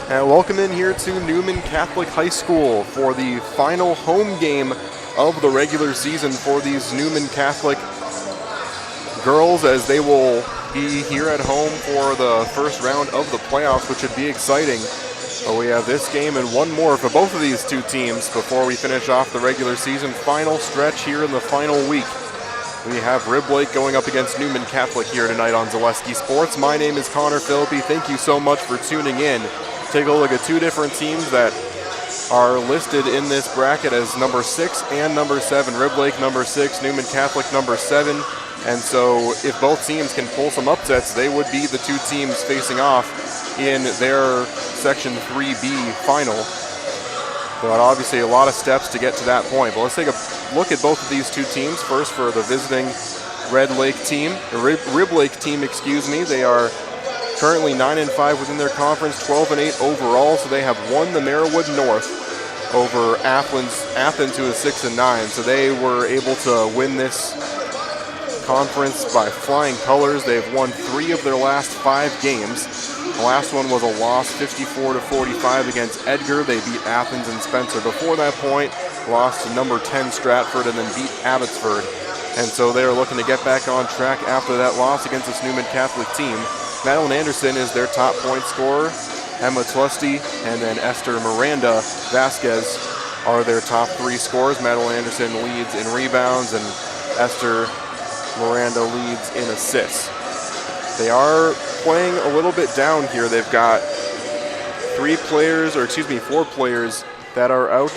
And welcome in here to Newman Catholic High School for the final home game of the regular season for these Newman Catholic girls, as they will be here at home for the first round of the playoffs, which should be exciting. But we have this game and one more for both of these two teams before we finish off the regular season final stretch here in the final week. We have Rib Lake going up against Newman Catholic here tonight on Zaleski Sports. My name is Connor Philby. Thank you so much for tuning in. Take a look at two different teams that are listed in this bracket as number 6 and number 7. Rib Lake number 6, Newman Catholic number 7. And so if both teams can pull some upsets, they would be the two teams facing off in their Section 3B final. But obviously a lot of steps to get to that point. But let's take a look at both of these two teams. First for the visiting Rib Lake team, They are currently 9-5 within their conference, 12-8 overall. So they have won the Merriwood North over Athens, who is 6-9. So they were able to win this conference by flying colors. They've won 3 of their last 5 games. The last one was a loss, 54-45 against Edgar. They beat Athens and Spencer. Before that point, lost to number 10 Stratford and then beat Abbotsford. And so they're looking to get back on track after that loss against this Newman Catholic team. Madeline Anderson is their top point scorer. Emma Tlusty and then Esther Miranda Vasquez are their top 3 scorers. Madeline Anderson leads in rebounds and Esther Miranda leads in assists. They are playing a little bit down here. They've got 4 players that are out.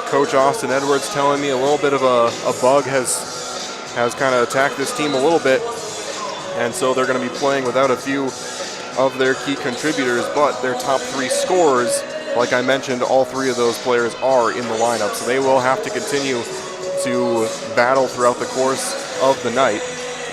Coach Austin Edwards telling me a little bit of a bug has kind of attacked this team a little bit. And so they're going to be playing without a few of their key contributors, but their top 3 scorers, like I mentioned, all 3 of those players are in the lineup. So they will have to continue to battle throughout the course of the night.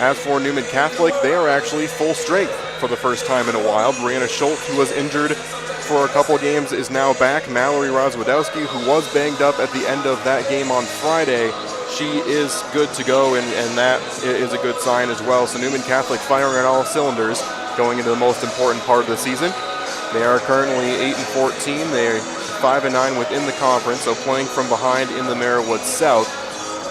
As for Newman Catholic, they are actually full strength for the first time in a while. Brianna Schultz, who was injured for a couple games, is now back. Mallory Rozwadowski, who was banged up at the end of that game on Friday, she is good to go, and that is a good sign as well. So Newman Catholic firing on all cylinders going into the most important part of the season. They are currently 8-14. They're 5-9 within the conference, so playing from behind in the Merriwood South,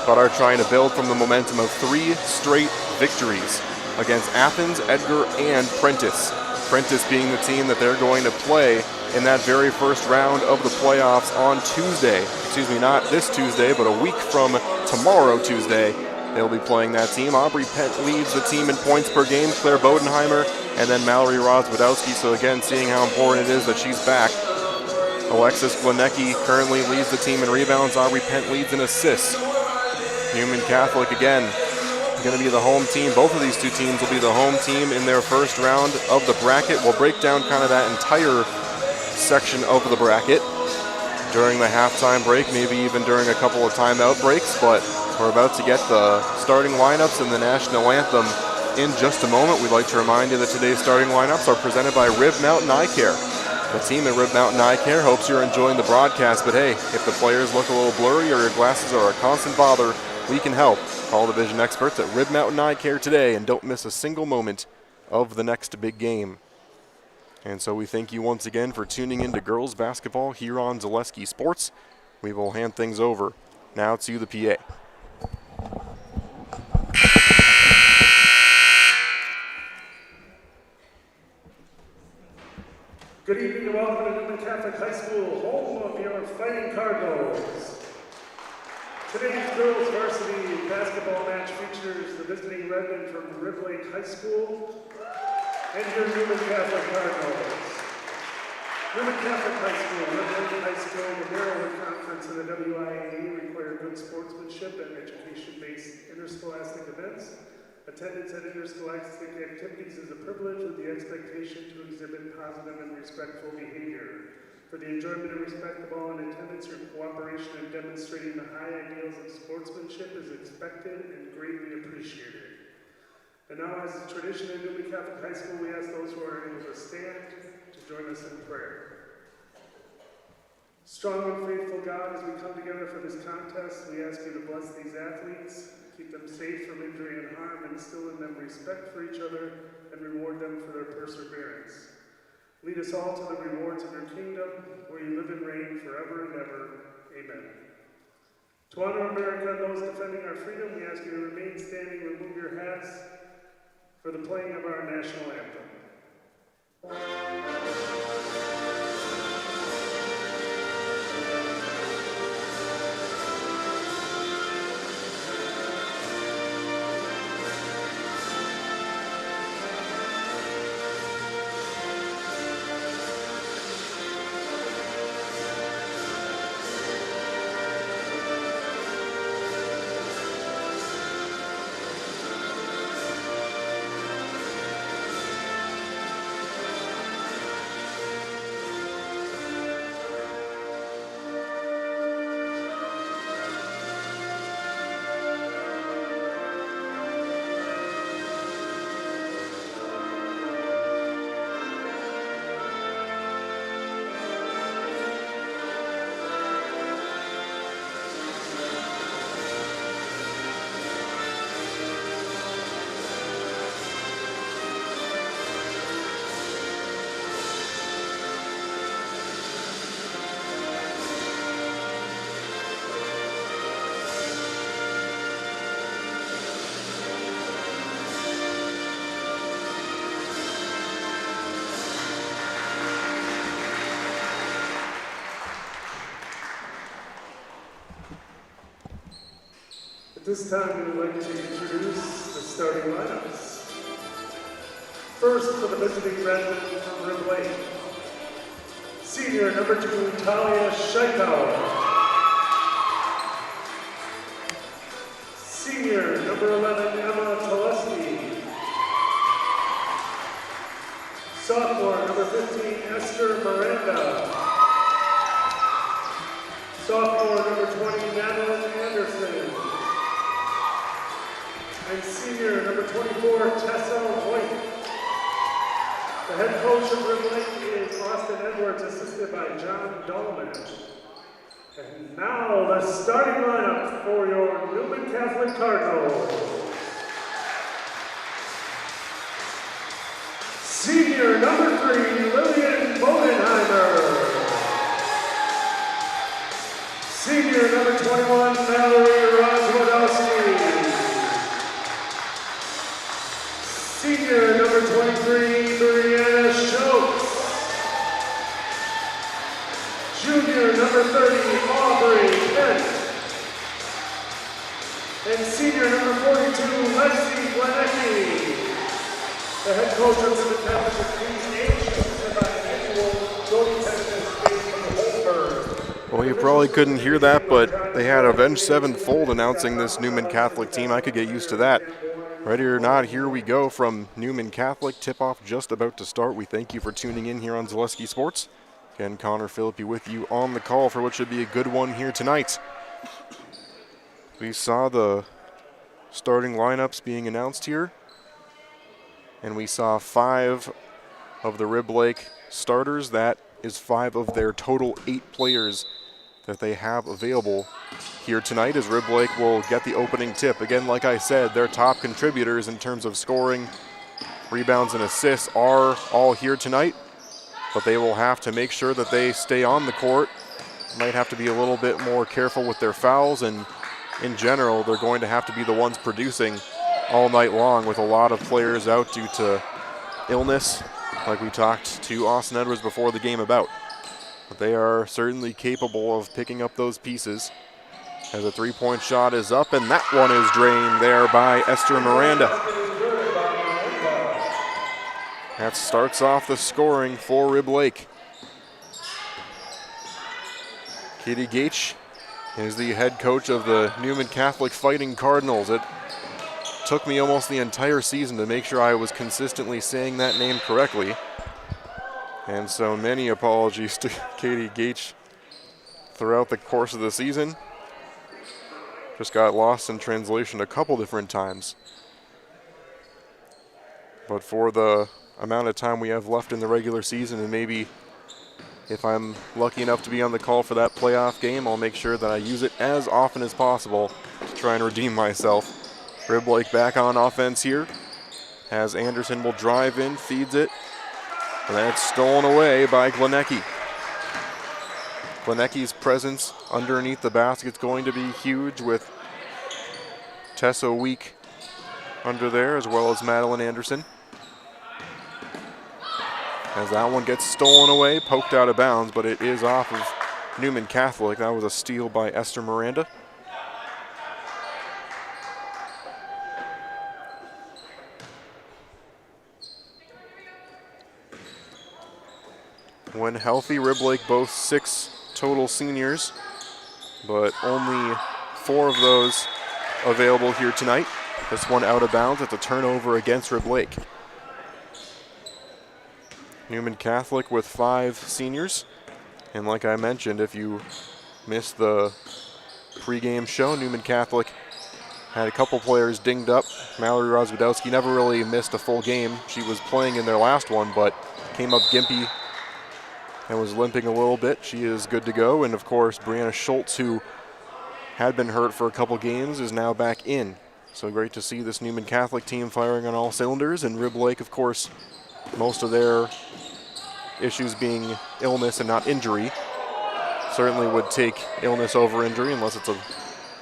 but are trying to build from the momentum of 3 straight victories against Athens, Edgar, and Prentice. Prentice being the team that they're going to play in that very first round of the playoffs on Tuesday. Excuse me, not this Tuesday, but a week from tomorrow, Tuesday. They'll be playing that team. Aubrey Pent leads the team in points per game, Claire Bodenheimer, and then Mallory Rozwadowski. So again, seeing how important it is that she's back. Alexis Glenecki currently leads the team in rebounds. Aubrey Pent leads in assists. Newman Catholic, again, going to be the home team. Both of these two teams will be the home team in their first round of the bracket. We'll break down kind of that entire section of the bracket during the halftime break, maybe even during a couple of timeout breaks, but we're about to get the starting lineups and the national anthem in just a moment. We'd like to remind you that today's starting lineups are presented by Rib Mountain Eye Care. The team at Rib Mountain Eye Care hopes you're enjoying the broadcast, but hey, if the players look a little blurry or your glasses are a constant bother, we can help. Call the vision experts at Rib Mountain Eye Care today and don't miss a single moment of the next big game. And so we thank you once again for tuning in to girls basketball here on Zaleski Sports. We will hand things over now to the PA. Good evening and welcome to Newman Catholic High School, home of your Fighting Cardinals. Today's girls varsity basketball match features the visiting Redmen from Rib Lake High School and your Newman Catholic Cardinals. Newman Catholic High School, Rib Lake High School, the Merriwood Conference and the WIAA require good sportsmanship and education-based interscholastic events. Attendance at interscholastic activities is a privilege with the expectation to exhibit positive and respectful behavior. For the enjoyment and respect of all in attendance, your cooperation in demonstrating the high ideals of sportsmanship is expected and greatly appreciated. And now, as a tradition in Newman Catholic High School, we ask those who are able to stand to join us in prayer. Strong and faithful God, as we come together for this contest, we ask you to bless these athletes, keep them safe from injury and harm, and instill in them respect for each other, and reward them for their perseverance. Lead us all to the rewards of your kingdom, where you live and reign forever and ever. Amen. To honor America and those defending our freedom, we ask you to remain standing, remove your hats for the playing of our national anthem. This time we would like to introduce the starting lineups. First for the visiting Redmond from River Lake, senior number 2, Talia Scheitauer. Senior number 11, Emma Teleski. Sophomore number 15, Esther Miranda. Sophomore number 20, Madeline Anderson. And senior number 24, Tessa White. The head coach of River Lake is Austin Edwards, assisted by John Dolman. And now the starting lineup for your Newman Catholic Cardinals. Senior number 3, Lillian Bodenheimer. Senior number 21, Mallory Rozwadowski. Senior number 23, Brianna Schultz. Junior number 30, Aubrey Kent. And senior number 42, Lexi Glenecki. The head coach of the Catholic Queen's annual voting test based on the Holberg. Well, you probably couldn't hear that, but they had Avenged Sevenfold announcing this Newman Catholic team. I could get used to that. Ready or not, here we go from Newman Catholic. Tip-off just about to start. We thank you for tuning in here on Zaleski Sports. Again, Connor Philippi with you on the call for what should be a good one here tonight. We saw the starting lineups being announced here, and we saw 5 of the Rib Lake starters. That is 5 of their total 8 players that they have available here tonight, as Rib Lake will get the opening tip. Again, like I said, their top contributors in terms of scoring, rebounds, and assists are all here tonight, but they will have to make sure that they stay on the court. Might have to be a little bit more careful with their fouls, and in general, they're going to have to be the ones producing all night long, with a lot of players out due to illness, like we talked to Austin Edwards before the game about. But they are certainly capable of picking up those pieces, as a three-point shot is up, and that one is drained there by Esther Miranda. That starts off the scoring for Rib Lake. Katie Gaich is the head coach of the Newman Catholic Fighting Cardinals. It took me almost the entire season to make sure I was consistently saying that name correctly. And so many apologies to Katie Gaich throughout the course of the season. Just got lost in translation a couple different times. But for the amount of time we have left in the regular season, and maybe if I'm lucky enough to be on the call for that playoff game, I'll make sure that I use it as often as possible to try and redeem myself. Rib Lake back on offense here, as Anderson will drive in, feeds it. And that's stolen away by Glenecki. Glenecki's presence underneath the basket is going to be huge with Tessa Week under there, as well as Madeline Anderson. As that one gets stolen away, poked out of bounds, but it is off of Newman Catholic. That was a steal by Esther Miranda. When healthy, Rib Lake boasts 6 total seniors, but only 4 of those available here tonight. This one out of bounds. It's a turnover against Rib Lake. Newman Catholic with 5 seniors. And like I mentioned, if you missed the pregame show, Newman Catholic had a couple players dinged up. Mallory Rozwadowski never really missed a full game. She was playing in their last one, but came up gimpy and was limping a little bit. She is good to go. And of course, Brianna Schultz, who had been hurt for a couple games, is now back in. So great to see this Newman Catholic team firing on all cylinders. And Rib Lake, of course, most of their issues being illness and not injury. Certainly would take illness over injury unless it's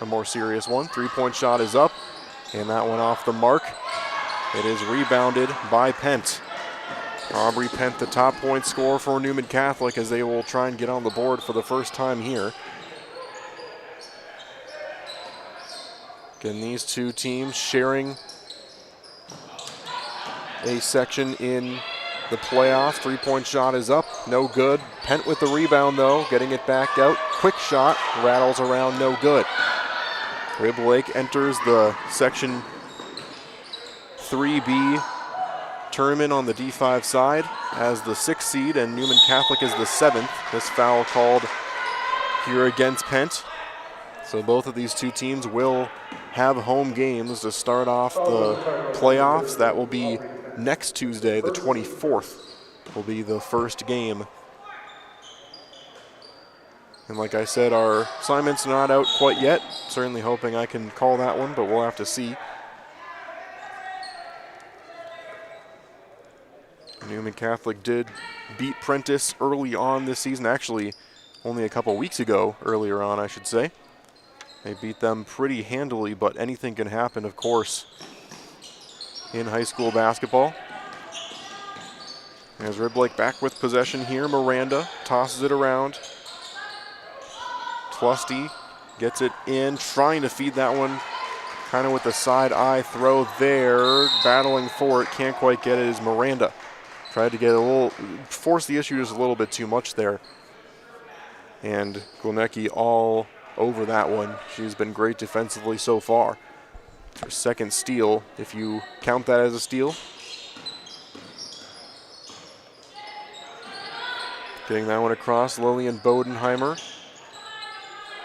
a more serious one. 3-point shot is up, and that one off the mark. It is rebounded by Pent. Aubrey Pent, the top point scorer for Newman Catholic, as they will try and get on the board for the first time here. Again, these two teams sharing a section in the playoffs. 3-point shot is up, no good. Pent with the rebound though, getting it back out. Quick shot, rattles around, no good. Rib Lake enters the section 3B tournament on the D5 side as the 6th seed, and Newman Catholic is the 7th. This foul called here against Pent. So both of these two teams will have home games to start off the playoffs. That will be next Tuesday, the 24th, will be the first game. And like I said, our assignment's not out quite yet. Certainly hoping I can call that one, but we'll have to see. Newman Catholic did beat Prentice early on this season, actually only a couple weeks ago, earlier on I should say. They beat them pretty handily, but anything can happen, of course, in high school basketball. As Rib Lake back with possession here, Miranda tosses it around. Tlusty gets it in, trying to feed that one, kind of with the side eye throw there, battling for it, can't quite get it, is Miranda. Tried to get a little, force the issue just a little bit too much there. And Glenecki all over that one. She's been great defensively so far. It's her 2nd steal, if you count that as a steal. Getting that one across, Lillian Bodenheimer.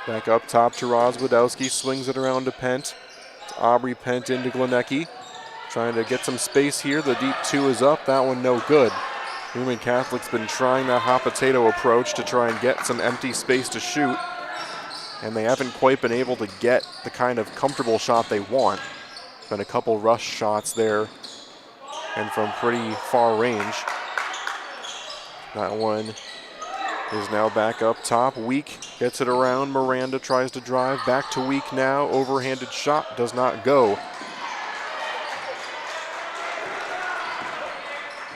Back up top to Rozwadowski, swings it around to Pent. It's Aubrey Pent into Glenecki. Trying to get some space here. The deep 2 is up. That one no good. Newman Catholic's been trying that hot potato approach to try and get some empty space to shoot, and they haven't quite been able to get the kind of comfortable shot they want. Been a couple rush shots there and from pretty far range. That one is now back up top. Week gets it around. Miranda tries to drive. Back to Week now. Overhanded shot does not go.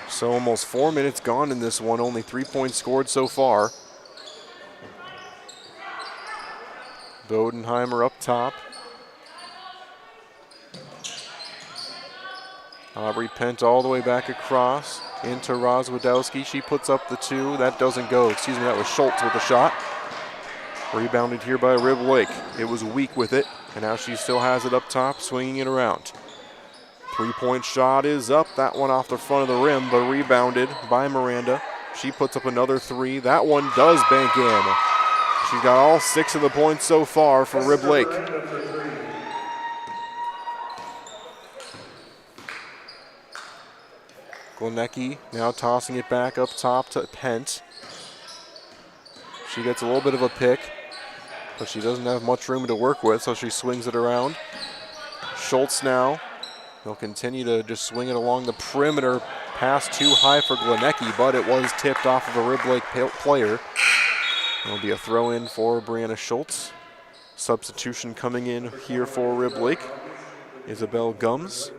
So almost 4 minutes gone in this one. Only 3 points scored so far. Bodenheimer up top. Aubrey Pent all the way back across into Rozwadowski. She puts up the 2. That doesn't go. Excuse me, that was Schultz with the shot. Rebounded here by Rib Lake. It was Weak with it, and now she still has it up top, swinging it around. 3-point shot is up. That one off the front of the rim, but rebounded by Miranda. She puts up another 3. That one does bank in. She's got all 6 of the points so far for Rib Lake. Glenecki now tossing it back up top to Pent. She gets a little bit of a pick, but she doesn't have much room to work with, so she swings it around. Schultz now They'll continue to just swing it along the perimeter. Pass too high for Glenecki, but it was tipped off of a Rib Lake player. There'll be a throw in for Brianna Schultz. Substitution coming in here for Rib Lake. Isabel Gums.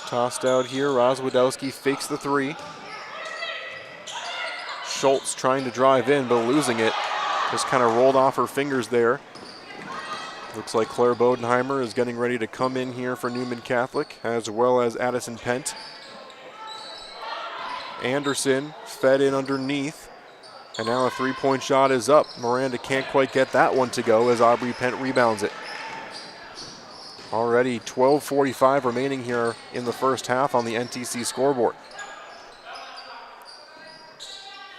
Tossed out here. Rozwadowski fakes the three. Schultz trying to drive in, but losing it. Just kind of rolled off her fingers there. Looks like Claire Bodenheimer is getting ready to come in here for Newman Catholic, as well as Addison Pent. Anderson fed in underneath, and now a three-point shot is up. Miranda can't quite get that one to go as Aubrey Pent rebounds it. Already 12:45 remaining here in the first half on the NTC scoreboard.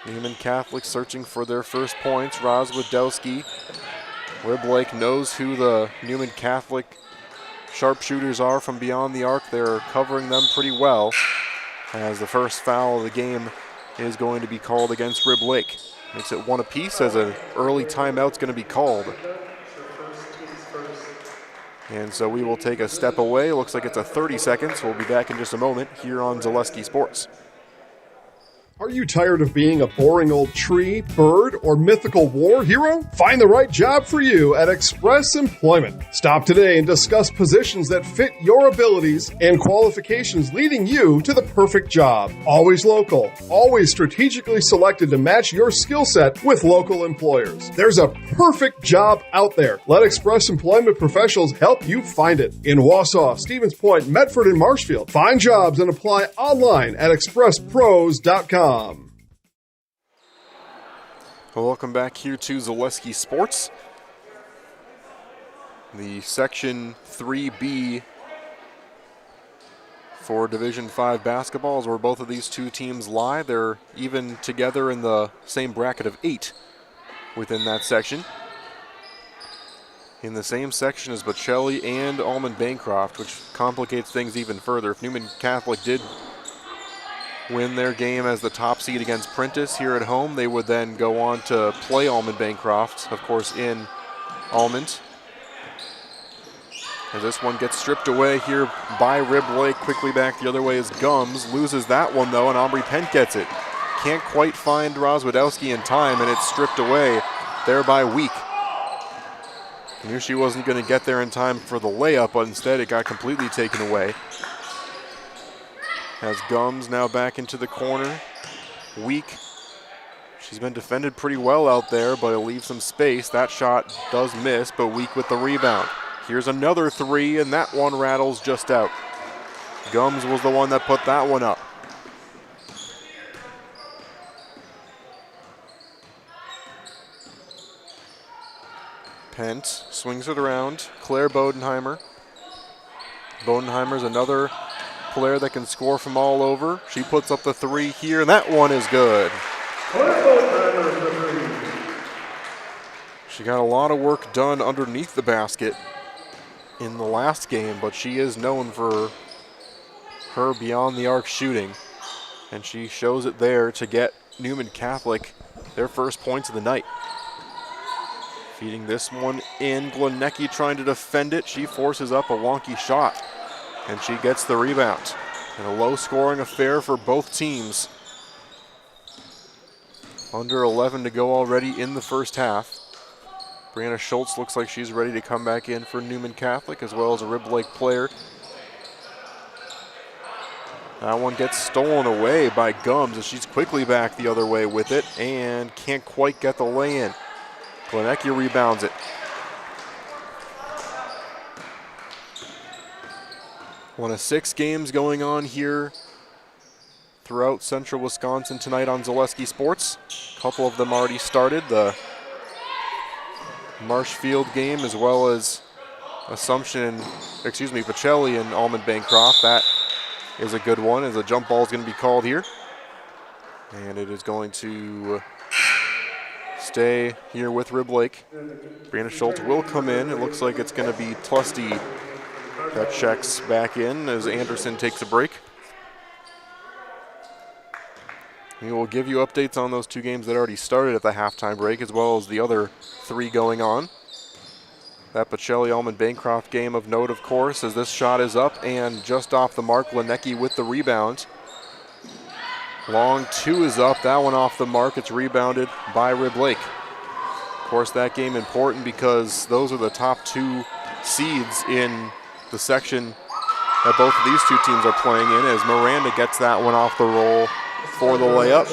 Newman Catholic searching for their first points. Rozwadowski. Rib Lake knows who the Newman Catholic sharpshooters are from beyond the arc. They're covering them pretty well, as the first foul of the game is going to be called against Rib Lake. Makes it one apiece as an early timeout's going to be called. And so we will take a step away. Looks like it's a 30 seconds. We'll be back in just a moment here on Zaleski Sports. Are you tired of being a boring old tree, bird, or mythical war hero? Find the right job for you at Express Employment. Stop today and discuss positions that fit your abilities and qualifications, leading you to the perfect job. Always local, always strategically selected to match your skill set with local employers. There's a perfect job out there. Let Express Employment professionals help you find it. In Wausau, Stevens Point, Medford, and Marshfield. Find jobs and apply online at expresspros.com. Well, welcome back here to Zaleski Sports. The Section 3B for Division 5 basketball is where both of these two teams lie. They're even together in the same bracket of 8 within that section. In the same section as Bocelli and Almond Bancroft, which complicates things even further. If Newman Catholic did win their game as the top seed against Prentice here at home, they would then go on to play Almond Bancroft, of course, in Almond. As this one gets stripped away here by Rib Lake, quickly back the other way is Gums. Loses that one though, and Aubrey Pent gets it. Can't quite find Rozwadowski in time, and it's stripped away there by Week. Knew she wasn't going to get there in time for the layup, but instead it got completely taken away. Has Gums now back into the corner. Week. She's been defended pretty well out there, but it leaves some space. That shot does miss, but Week with the rebound. Here's another three, and that one rattles just out. Gums was the one that put that one up. Pent swings it around. Claire Bodenheimer. Bodenheimer's another player that can score from all over. She puts up the three here, and that one is good. She got a lot of work done underneath the basket in the last game, but she is known for her beyond the arc shooting, and she shows it there to get Newman Catholic their first points of the night. Feeding this one in. Glenecki trying to defend it. She forces up a wonky shot, and she gets the rebound. And a low-scoring affair for both teams. Under 11 to go already in the first half. Brianna Schultz looks like she's ready to come back in for Newman Catholic, as well as a Rib Lake player. That one gets stolen away by Gums, as she's quickly back the other way with it, and can't quite get the lay-in. Glenecki rebounds it. One of 6 games going on here throughout central Wisconsin tonight on Zaleski Sports. A couple of them already started. The Marshfield game, as well as Bocelli and Almond Bancroft. That is a good one, as a jump ball is going to be called here. And it is going to stay here with Rib Lake. Brianna Schultz will come in. It looks like it's going to be Tlusty that checks back in as Anderson takes a break. We will give you updates on those 2 games that already started at the halftime break, as well as the other 3 going on. That Pacelli-Allman-Bancroft game of note, of course, as this shot is up and just off the mark. Glenecki with the rebound. Long two is up. That one off the mark. It's rebounded by Rib Lake. Of course, that game important because those are the top two seeds in the section that both of these two teams are playing in, as Miranda gets that one off the roll for the layup.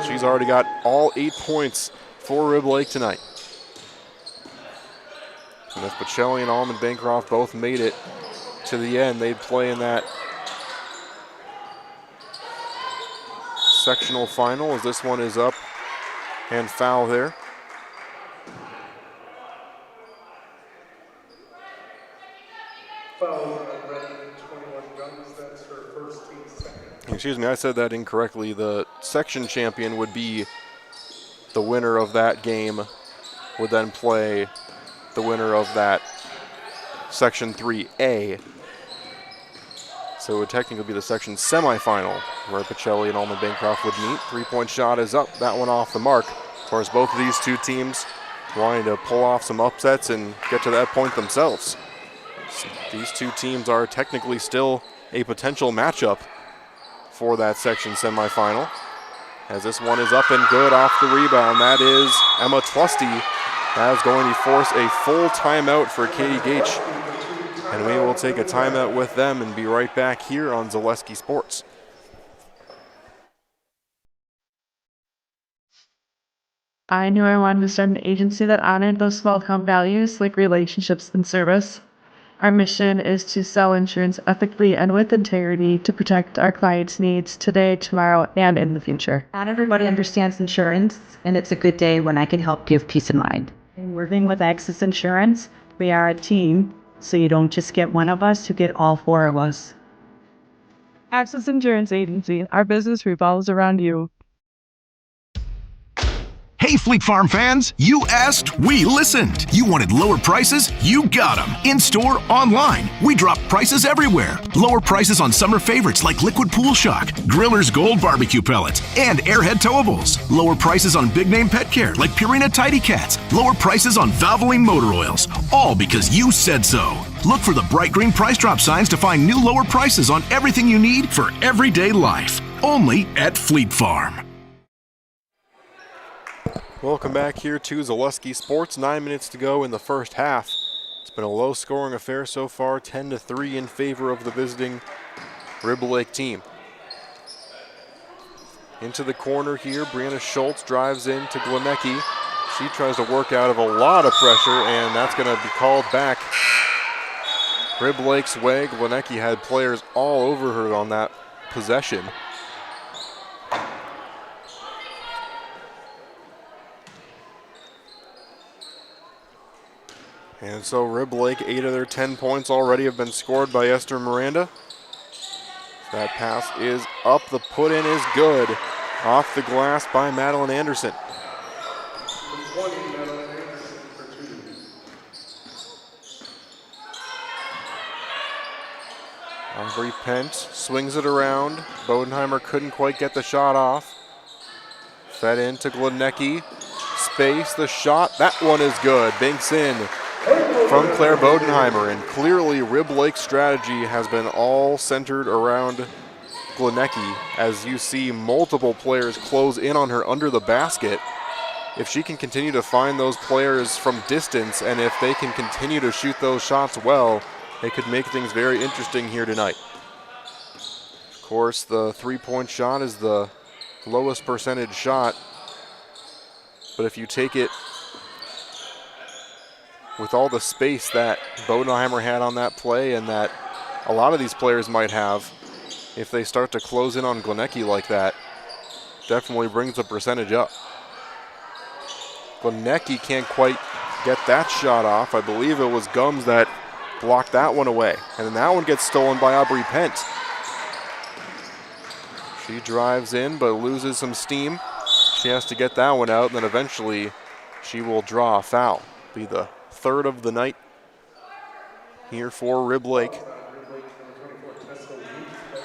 She's already got all 8 points for Rib Lake tonight. And if Pacelli and Allman-Bancroft both made it to the end, they'd play in that sectional final, as this one is up and foul there. Excuse me, I said that incorrectly. The section champion would be the winner of that game, would then play the winner of that Section 3A. So it would technically be the section semifinal where Pacelli and Allman-Bancroft would meet. Three-point shot is up, that one off the mark. Of course, both of these two teams wanting to pull off some upsets and get to that point themselves. These two teams are technically still a potential matchup for that section semifinal. As this one is up and good off the rebound. That is Emma Tlusty. That is going to force a full timeout for Katie Gaich. And we will take a timeout with them and be right back here on Zaleski Sports. I knew I wanted to start an agency that honored those small town values like relationships and service. Our mission is to sell insurance ethically and with integrity to protect our clients' needs today, tomorrow, and in the future. Not everybody understands insurance, and it's a good day when I can help give peace of mind. In working with Access Insurance, we are a team, so you don't just get one of us, you get all four of us. Access Insurance Agency, our business revolves around you. Hey, Fleet Farm fans, you asked, we listened. You wanted lower prices? You got them. In-store, online. We drop prices everywhere. Lower prices on summer favorites like Liquid Pool Shock, Griller's Gold Barbecue Pellets, and Airhead Towables. Lower prices on big name pet care like Purina Tidy Cats. Lower prices on Valvoline motor oils. All because you said so. Look for the bright green price drop signs to find new lower prices on everything you need for everyday life. Only at Fleet Farm. Welcome back here to Zaleski Sports. 9 minutes to go in the first half. It's been a low-scoring affair so far, 10-3 in favor of the visiting Rib Lake team. Into the corner here, Brianna Schultz drives in to Glenecki. She tries to work out of a lot of pressure, and that's going to be called back Rib Lake's way. Glenecki had players all over her on that possession. And so Rib Lake, 8 of their 10 points already have been scored by Esther Miranda. That pass is up, the put in is good. Off the glass by Madeline Anderson. Aubrey Pent swings it around. Bodenheimer couldn't quite get the shot off. Fed into Glenecki. Space, the shot, that one is good. Banks in from Claire Bodenheimer, and clearly Rib Lake's strategy has been all centered around Glenecki, as you see multiple players close in on her under the basket. If she can continue to find those players from distance, and if they can continue to shoot those shots well, they could make things very interesting here tonight. Of course, the three-point shot is the lowest percentage shot, but if you take it with all the space that Bodenheimer had on that play and that a lot of these players might have, if they start to close in on Glenecki like that, definitely brings the percentage up. Glenecki can't quite get that shot off. I believe it was Gums that blocked that one away. And then that one gets stolen by Aubrey Pent. She drives in but loses some steam. She has to get that one out, and then eventually she will draw a foul. Be the third of the night here for Rib Lake.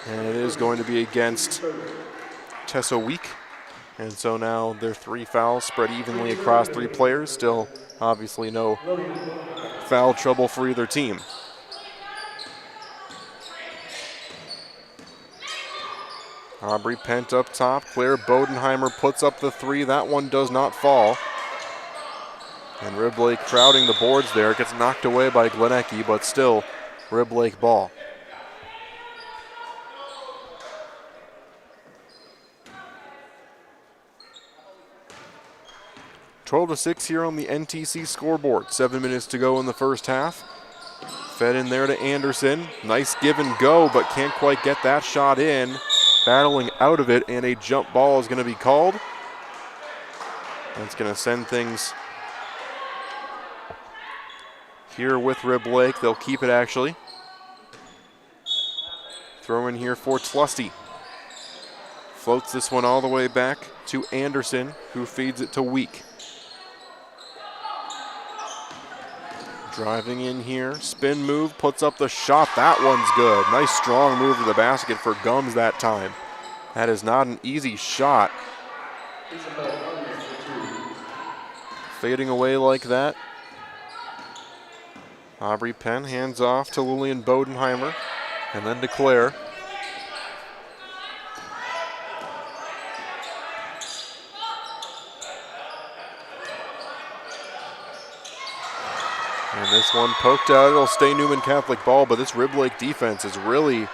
And it is going to be against Tessa Week. And so now their 3 fouls spread evenly across 3 players. Still, obviously, no foul trouble for either team. Aubrey Pent up top. Claire Bodenheimer puts up the three. That one does not fall. And Rib Lake crowding the boards there. It gets knocked away by Glenecki, but still Rib Lake ball. (12-6) here on the NTC scoreboard. 7 minutes to go in the first half. Fed in there to Anderson. Nice give and go, but can't quite get that shot in. Battling out of it, and a jump ball is going to be called. That's going to send things here with Rib Lake. They'll keep it, actually. Throw in here for Tlusty. Floats this one all the way back to Anderson, who feeds it to Week. Driving in here, spin move, puts up the shot. That one's good. Nice strong move to the basket for Gums that time. That is not an easy shot. Fading away like that. Aubrey Penn hands off to Lillian Bodenheimer and then to Claire. And this one poked out. It'll stay Newman Catholic ball, but this Rib Lake defense is really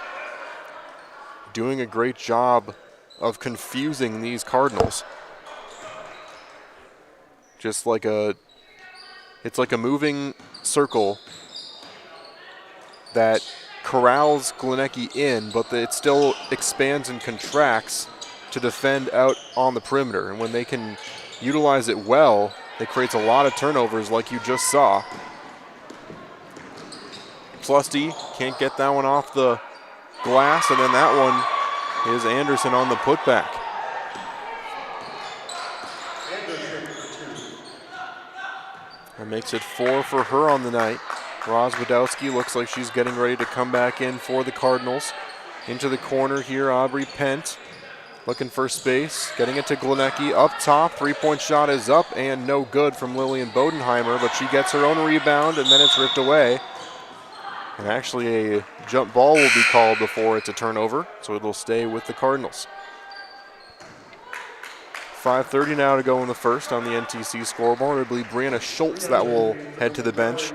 doing a great job of confusing these Cardinals. Just like it's like a moving circle that corrals Glenecki in, but it still expands and contracts to defend out on the perimeter. And when they can utilize it well, it creates a lot of turnovers like you just saw. Tlusty can't get that one off the glass, and then that one is Anderson on the putback. That makes it 4 for her on the night. Roz Wadowski looks like she's getting ready to come back in for the Cardinals. Into the corner here, Aubrey Pent looking for space, getting it to Glenecki up top. Three-point shot is up and no good from Lillian Bodenheimer, but she gets her own rebound and then it's ripped away. And actually a jump ball will be called before it's a turnover, so it'll stay with the Cardinals. 5:30 now to go in the first on the NTC scoreboard. I believe Brianna Schultz that will head to the bench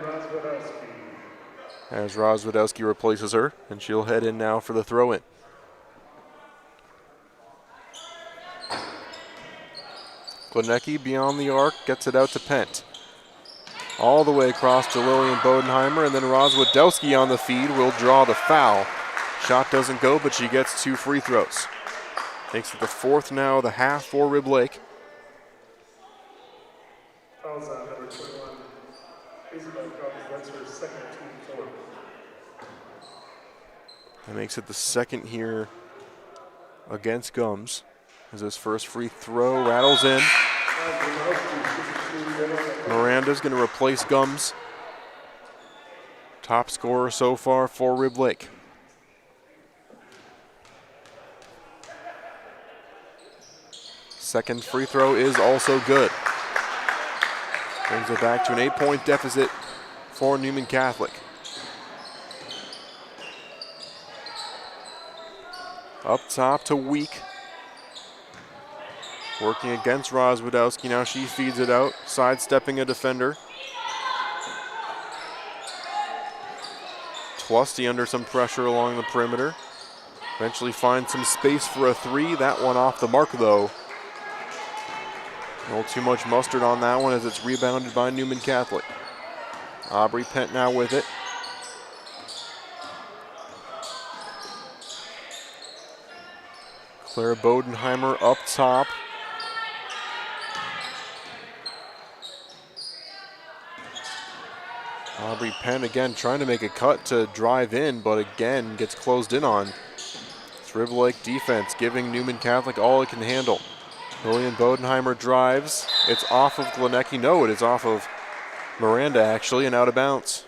as Roz Wadowski replaces her, and she'll head in now for the throw-in. Glenecki beyond the arc, gets it out to Pent. All the way across to Lillian Bodenheimer, and then Roz Wadowski on the feed will draw the foul. Shot doesn't go, but she gets 2 free throws. Makes it the 4th now of the half for Rib Lake. Fouls on number 21. Isabel Gums, that's her second team foul. That makes it the 2nd here against Gums. As this first free throw rattles in. Miranda's going to replace Gums. Top scorer so far for Rib Lake. Second free throw is also good. Brings it back to an 8-point deficit for Newman Catholic. Up top to Week. Working against Roz Wadowski. Now she feeds it out, sidestepping a defender. Tlusty under some pressure along the perimeter. Eventually finds some space for a 3. That one off the mark though. A little too much mustard on that one as it's rebounded by Newman Catholic. Aubrey Pent now with it. Claire Bodenheimer up top. Aubrey Penn again trying to make a cut to drive in, but again gets closed in on. It's Rib Lake defense giving Newman Catholic all it can handle. Lillian Bodenheimer drives. It's off of Glenecki. No, it is off of Miranda actually and out of bounds.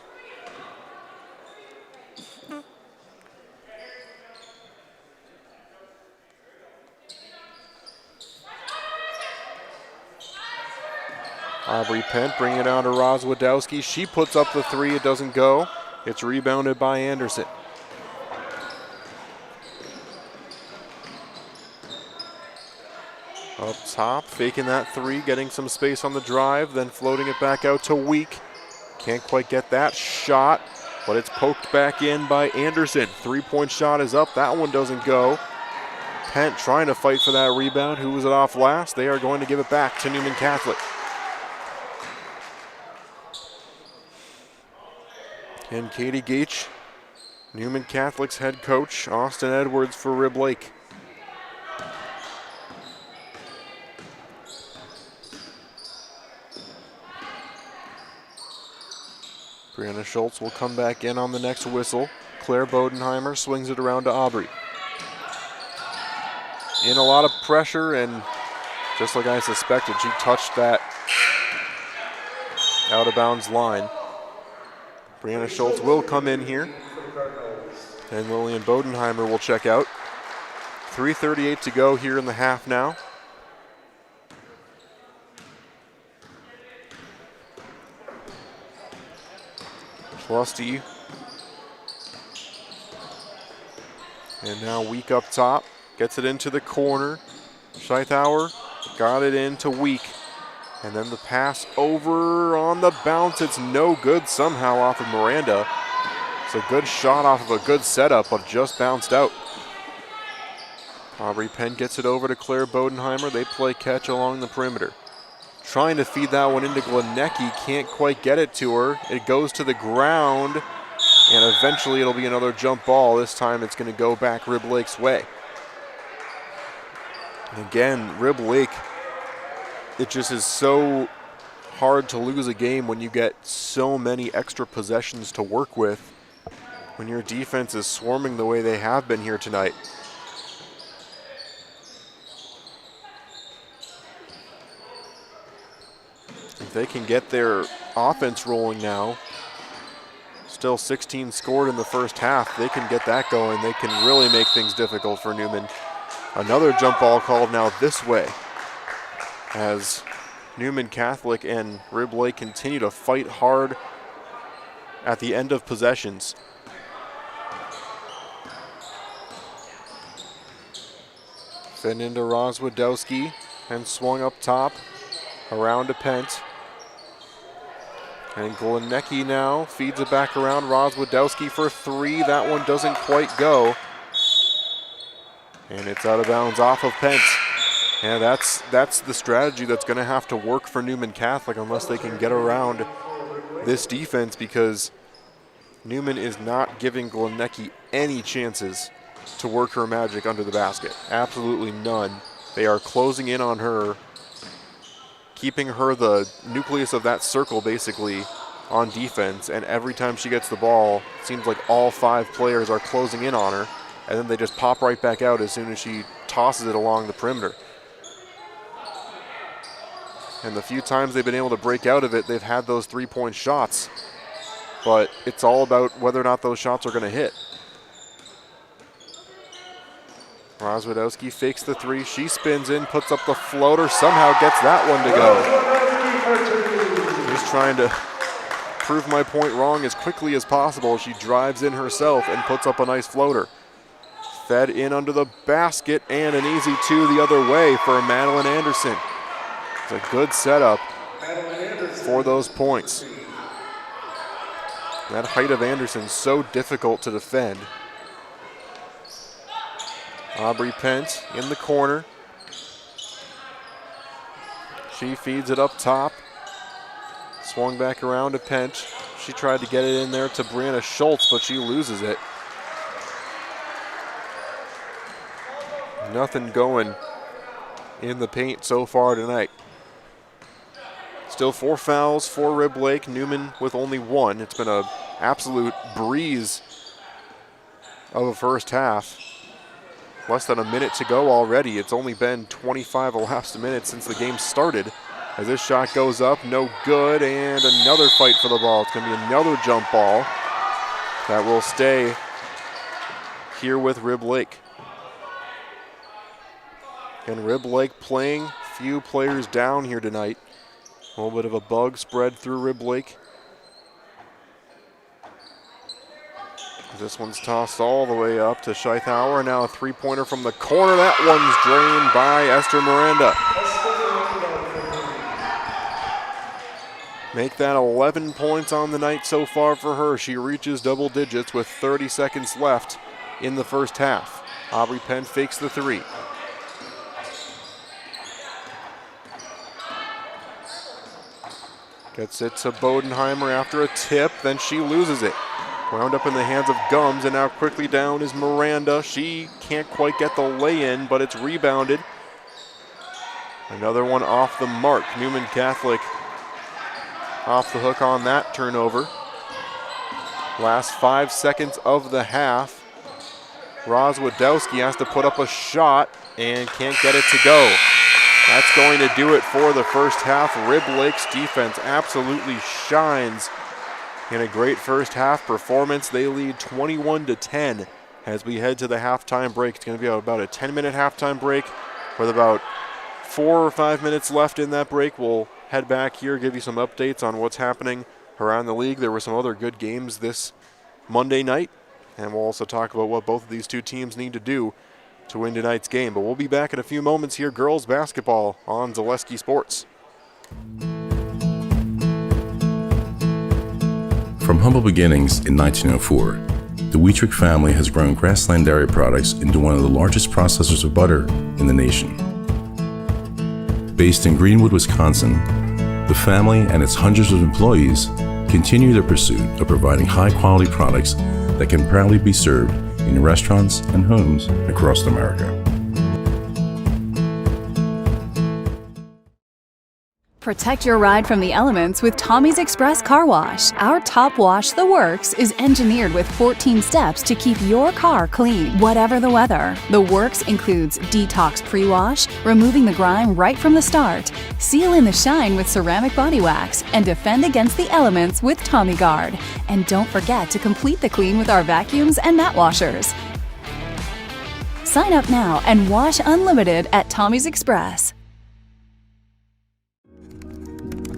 Aubrey Pent bringing it down to Rozwadowski. She puts up the three. It doesn't go. It's rebounded by Anderson. Up top, faking that three, getting some space on the drive, then floating it back out to Week. Can't quite get that shot, but it's poked back in by Anderson. Three-point shot is up. That one doesn't go. Pent trying to fight for that rebound. Who was it off last? They are going to give it back to Newman Catholic. And Katie Gaich, Newman Catholic's head coach, Austin Edwards for Rib Lake. Brianna Schultz will come back in on the next whistle. Claire Bodenheimer swings it around to Aubrey. In a lot of pressure, and just like I suspected, she touched that out of bounds line. Brianna Schultz will come in here, and Lillian Bodenheimer will check out. 3:38 to go here in the half now. Lusty. And now Week up top. Gets it into the corner. Scheithauer got it into Week. And then the pass over on the bounce. It's no good somehow off of Miranda. It's a good shot off of a good setup, but just bounced out. Aubrey Penn gets it over to Claire Bodenheimer. They play catch along the perimeter. Trying to feed that one into Glenecki, can't quite get it to her. It goes to the ground, and eventually it'll be another jump ball. This time it's going to go back Rib Lake's way. Again, Rib Lake, it just is so hard to lose a game when you get so many extra possessions to work with, when your defense is swarming the way they have been here tonight. If they can get their offense rolling now, still 16 scored in the first half, they can get that going. They can really make things difficult for Newman. Another jump ball called now this way as Newman Catholic and Rib Lake continue to fight hard at the end of possessions. Fed into Rozwadowski and swung up top around to Pent. And Glenecki now feeds it back around. Rozwadowski for three. That one doesn't quite go. And it's out of bounds off of Pent. And that's the strategy that's going to have to work for Newman Catholic unless they can get around this defense, because Newman is not giving Glenecki any chances to work her magic under the basket. Absolutely none. They are closing in on her, keeping her the nucleus of that circle basically on defense, and every time she gets the ball, it seems like all five players are closing in on her, and then they just pop right back out as soon as she tosses it along the perimeter. And the few times they've been able to break out of it, they've had those three-point shots, but it's all about whether or not those shots are going to hit. Rozwadowski fakes the three. She spins in, puts up the floater, somehow gets that one to go. Just trying to prove my point wrong as quickly as possible. She drives in herself and puts up a nice floater. Fed in under the basket, and an easy two the other way for Madeline Anderson. It's a good setup for those points. That height of Anderson so difficult to defend. Aubrey Pent in the corner. She feeds it up top. Swung back around to Pent. She tried to get it in there to Brianna Schultz, but she loses it. Nothing going in the paint so far tonight. Still 4 fouls for Rib Lake. Newman with only 1. It's been an absolute breeze of a first half. Less than a minute to go already. It's only been 25 elapsed minutes since the game started. As this shot goes up, no good, and another fight for the ball. It's going to be another jump ball that will stay here with Rib Lake. And Rib Lake playing few players down here tonight. A little bit of a bug spread through Rib Lake. This one's tossed all the way up to Scheithauer. Now a three-pointer from the corner. That one's drained by Esther Miranda. Make that 11 points on the night so far for her. She reaches double digits with 30 seconds left in the first half. Aubrey Penn fakes the three. Gets it to Bodenheimer after a tip, then she loses it. Wound up in the hands of Gums, and now quickly down is Miranda. She can't quite get the lay-in, but it's rebounded. Another one off the mark. Newman Catholic off the hook on that turnover. Last 5 seconds of the half. Roz Wadowski has to put up a shot and can't get it to go. That's going to do it for the first half. Rib Lake's defense absolutely shines in a great first half performance. They lead 21-10 as we head to the halftime break. It's going to be about a 10-minute halftime break with about 4 or 5 minutes left in that break. We'll head back here, give you some updates on what's happening around the league. There were some other good games this Monday night, and we'll also talk about what both of these two teams need to do to win tonight's game. But we'll be back in a few moments here. Girls basketball on Zaleski Sports. From humble beginnings in 1904, the Wheatrick family has grown Grassland Dairy Products into one of the largest processors of butter in the nation. Based in Greenwood, Wisconsin, the family and its hundreds of employees continue their pursuit of providing high-quality products that can proudly be served in restaurants and homes across America. Protect your ride from the elements with Tommy's Express Car Wash. Our top wash, The Works, is engineered with 14 steps to keep your car clean, whatever the weather. The Works includes detox pre-wash, removing the grime right from the start, seal in the shine with ceramic body wax, and defend against the elements with Tommy Guard. And don't forget to complete the clean with our vacuums and mat washers. Sign up now and wash unlimited at Tommy's Express.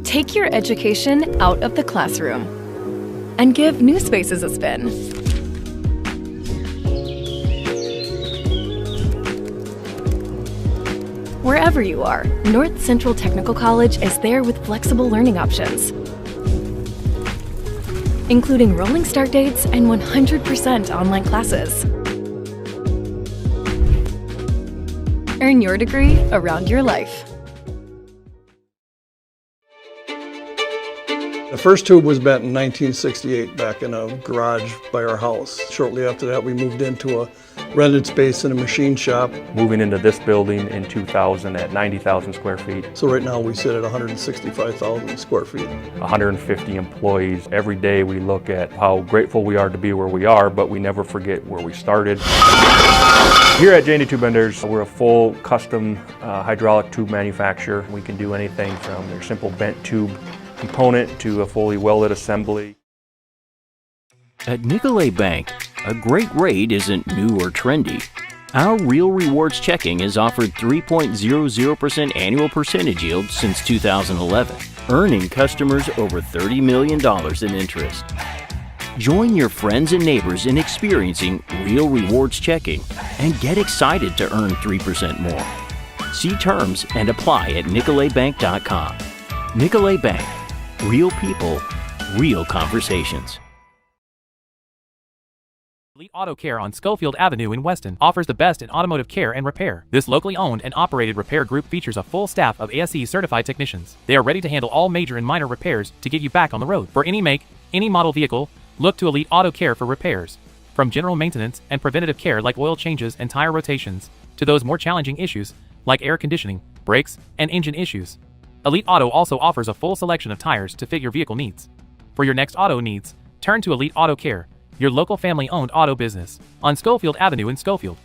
Take your education out of the classroom and give New Spaces a spin. Wherever you are, North Central Technical College is there with flexible learning options, including rolling start dates and 100% online classes. Earn your degree around your life. The first tube was bent in 1968 back in a garage by our house. Shortly after that, we moved into a rented space in a machine shop. Moving into this building in 2000 at 90,000 square feet. So right now we sit at 165,000 square feet. 150 employees. Every day we look at how grateful we are to be where we are, but we never forget where we started. Here at J&D Tube Benders, we're a full custom hydraulic tube manufacturer. We can do anything from their simple bent tube component to a fully welded assembly. At Nicolet Bank, a great rate isn't new or trendy. Our Real Rewards checking has offered 3.00% annual percentage yield since 2011, earning customers over $30 million in interest. Join your friends and neighbors in experiencing Real Rewards checking and get excited to earn 3% more. See terms and apply at nicoletbank.com. Nicolet Bank. Real people, real conversations. Elite Auto Care on Schofield Avenue in Weston offers the best in automotive care and repair. This locally owned and operated repair group features a full staff of ASE certified technicians. They are ready to handle all major and minor repairs to get you back on the road. For any make, any model vehicle, look to Elite Auto Care for repairs. From general maintenance and preventative care like oil changes and tire rotations, to those more challenging issues like air conditioning, brakes, and engine issues. Elite Auto also offers a full selection of tires to fit your vehicle needs. For your next auto needs, turn to Elite Auto Care, your local family-owned auto business, on Schofield Avenue in Schofield.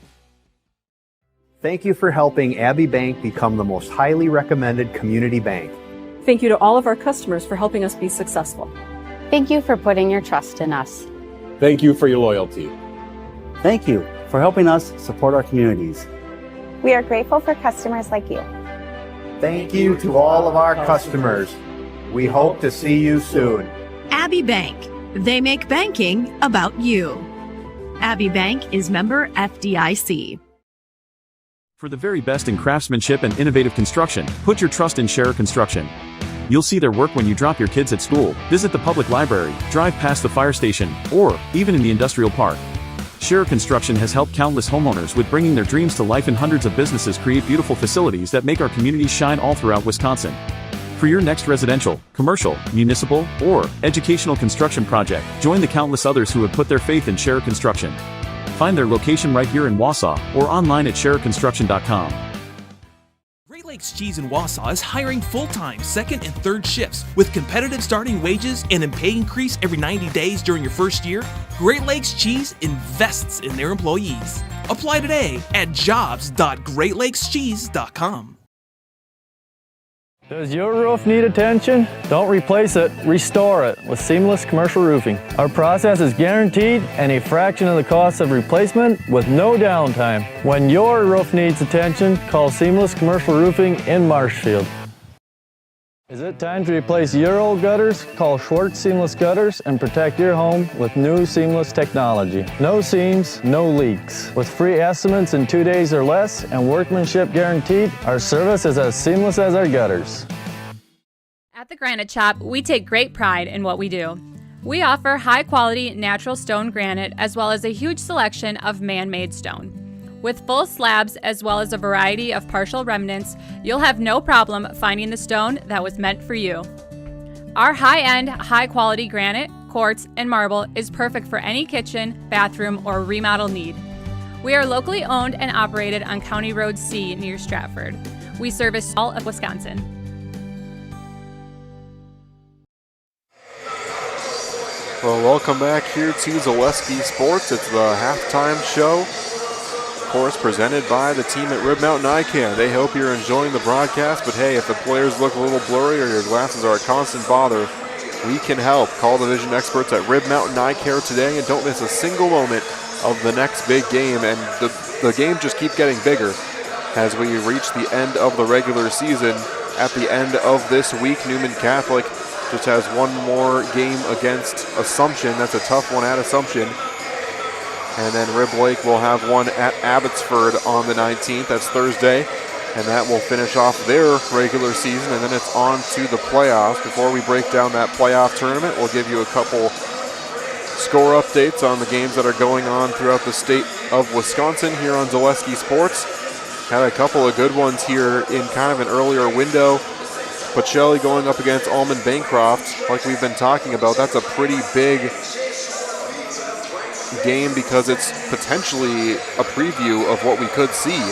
Thank you for helping Abbey Bank become the most highly recommended community bank. Thank you to all of our customers for helping us be successful. Thank you for putting your trust in us. Thank you for your loyalty. Thank you for helping us support our communities. We are grateful for customers like you. Thank you to all of our customers. We hope to see you soon. Abbey Bank. They make banking about you. Abbey Bank is member FDIC. For the very best in craftsmanship and innovative construction, put your trust in Scherer Construction. You'll see their work when you drop your kids at school, visit the public library, drive past the fire station, or even in the industrial park. Scherer Construction has helped countless homeowners with bringing their dreams to life, and hundreds of businesses create beautiful facilities that make our communities shine all throughout Wisconsin. For your next residential, commercial, municipal, or educational construction project, join the countless others who have put their faith in Scherer Construction. Find their location right here in Wausau or online at schererconstruction.com. Great Lakes Cheese in Wausau is hiring full-time second and third shifts with competitive starting wages and a pay increase every 90 days during your first year. Great Lakes Cheese invests in their employees. Apply today at jobs.greatlakescheese.com. Does your roof need attention? Don't replace it, restore it with Seamless Commercial Roofing. Our process is guaranteed and a fraction of the cost of replacement with no downtime. When your roof needs attention, call Seamless Commercial Roofing in Marshfield. Is it time to replace your old gutters? Call Schwartz Seamless Gutters and protect your home with new seamless technology. No seams, no leaks. With free estimates in 2 days or less and workmanship guaranteed, our service is as seamless as our gutters. At the Granite Shop, we take great pride in what we do. We offer high-quality natural stone granite as well as a huge selection of man-made stone. With full slabs as well as a variety of partial remnants, you'll have no problem finding the stone that was meant for you. Our high-end, high-quality granite, quartz, and marble is perfect for any kitchen, bathroom, or remodel need. We are locally owned and operated on County Road C near Stratford. We service all of Wisconsin. Well, welcome back here to Zaleski Sports. It's the halftime show. Of course, presented by the team at Rib Mountain Eye Care. They hope you're enjoying the broadcast, but hey, if the players look a little blurry or your glasses are a constant bother, we can help. Call the vision experts at Rib Mountain Eye Care today and don't miss a single moment of the next big game. And the games just keep getting bigger as we reach the end of the regular season. At the end of this week, Newman Catholic just has one more game against Assumption. That's a tough one at Assumption. And then Rib Lake will have one at Abbotsford on the 19th. That's Thursday. And that will finish off their regular season. And then it's on to the playoffs. Before we break down that playoff tournament, we'll give you a couple score updates on the games that are going on throughout the state of Wisconsin here on Zaleski Sports. Had a couple of good ones here in kind of an earlier window. Pacelli going up against Almond Bancroft, like we've been talking about. That's a pretty big game because it's potentially a preview of what we could see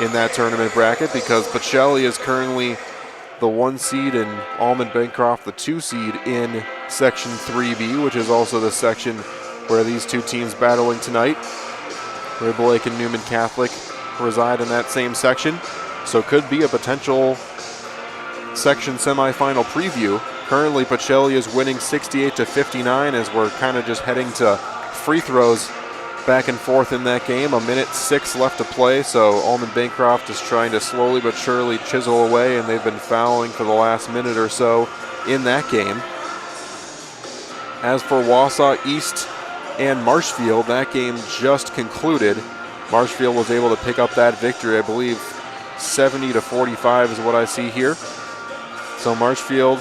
in that tournament bracket, because Pacelli is currently the 1 seed and Almond Bancroft the 2 seed in Section 3B, which is also the section where these two teams battling tonight. Rib Lake and Newman Catholic reside in that same section, so could be a potential section semifinal preview. Currently, Pacelli is winning 68-59 as we're kind of just heading to free throws back and forth in that game. 1:06 left to play, so Almond Bancroft is trying to slowly but surely chisel away, and they've been fouling for the last minute or so in that game. As for Wausau East and Marshfield, that game just concluded. Marshfield was able to pick up that victory, I believe 70-45 is what I see here. So Marshfield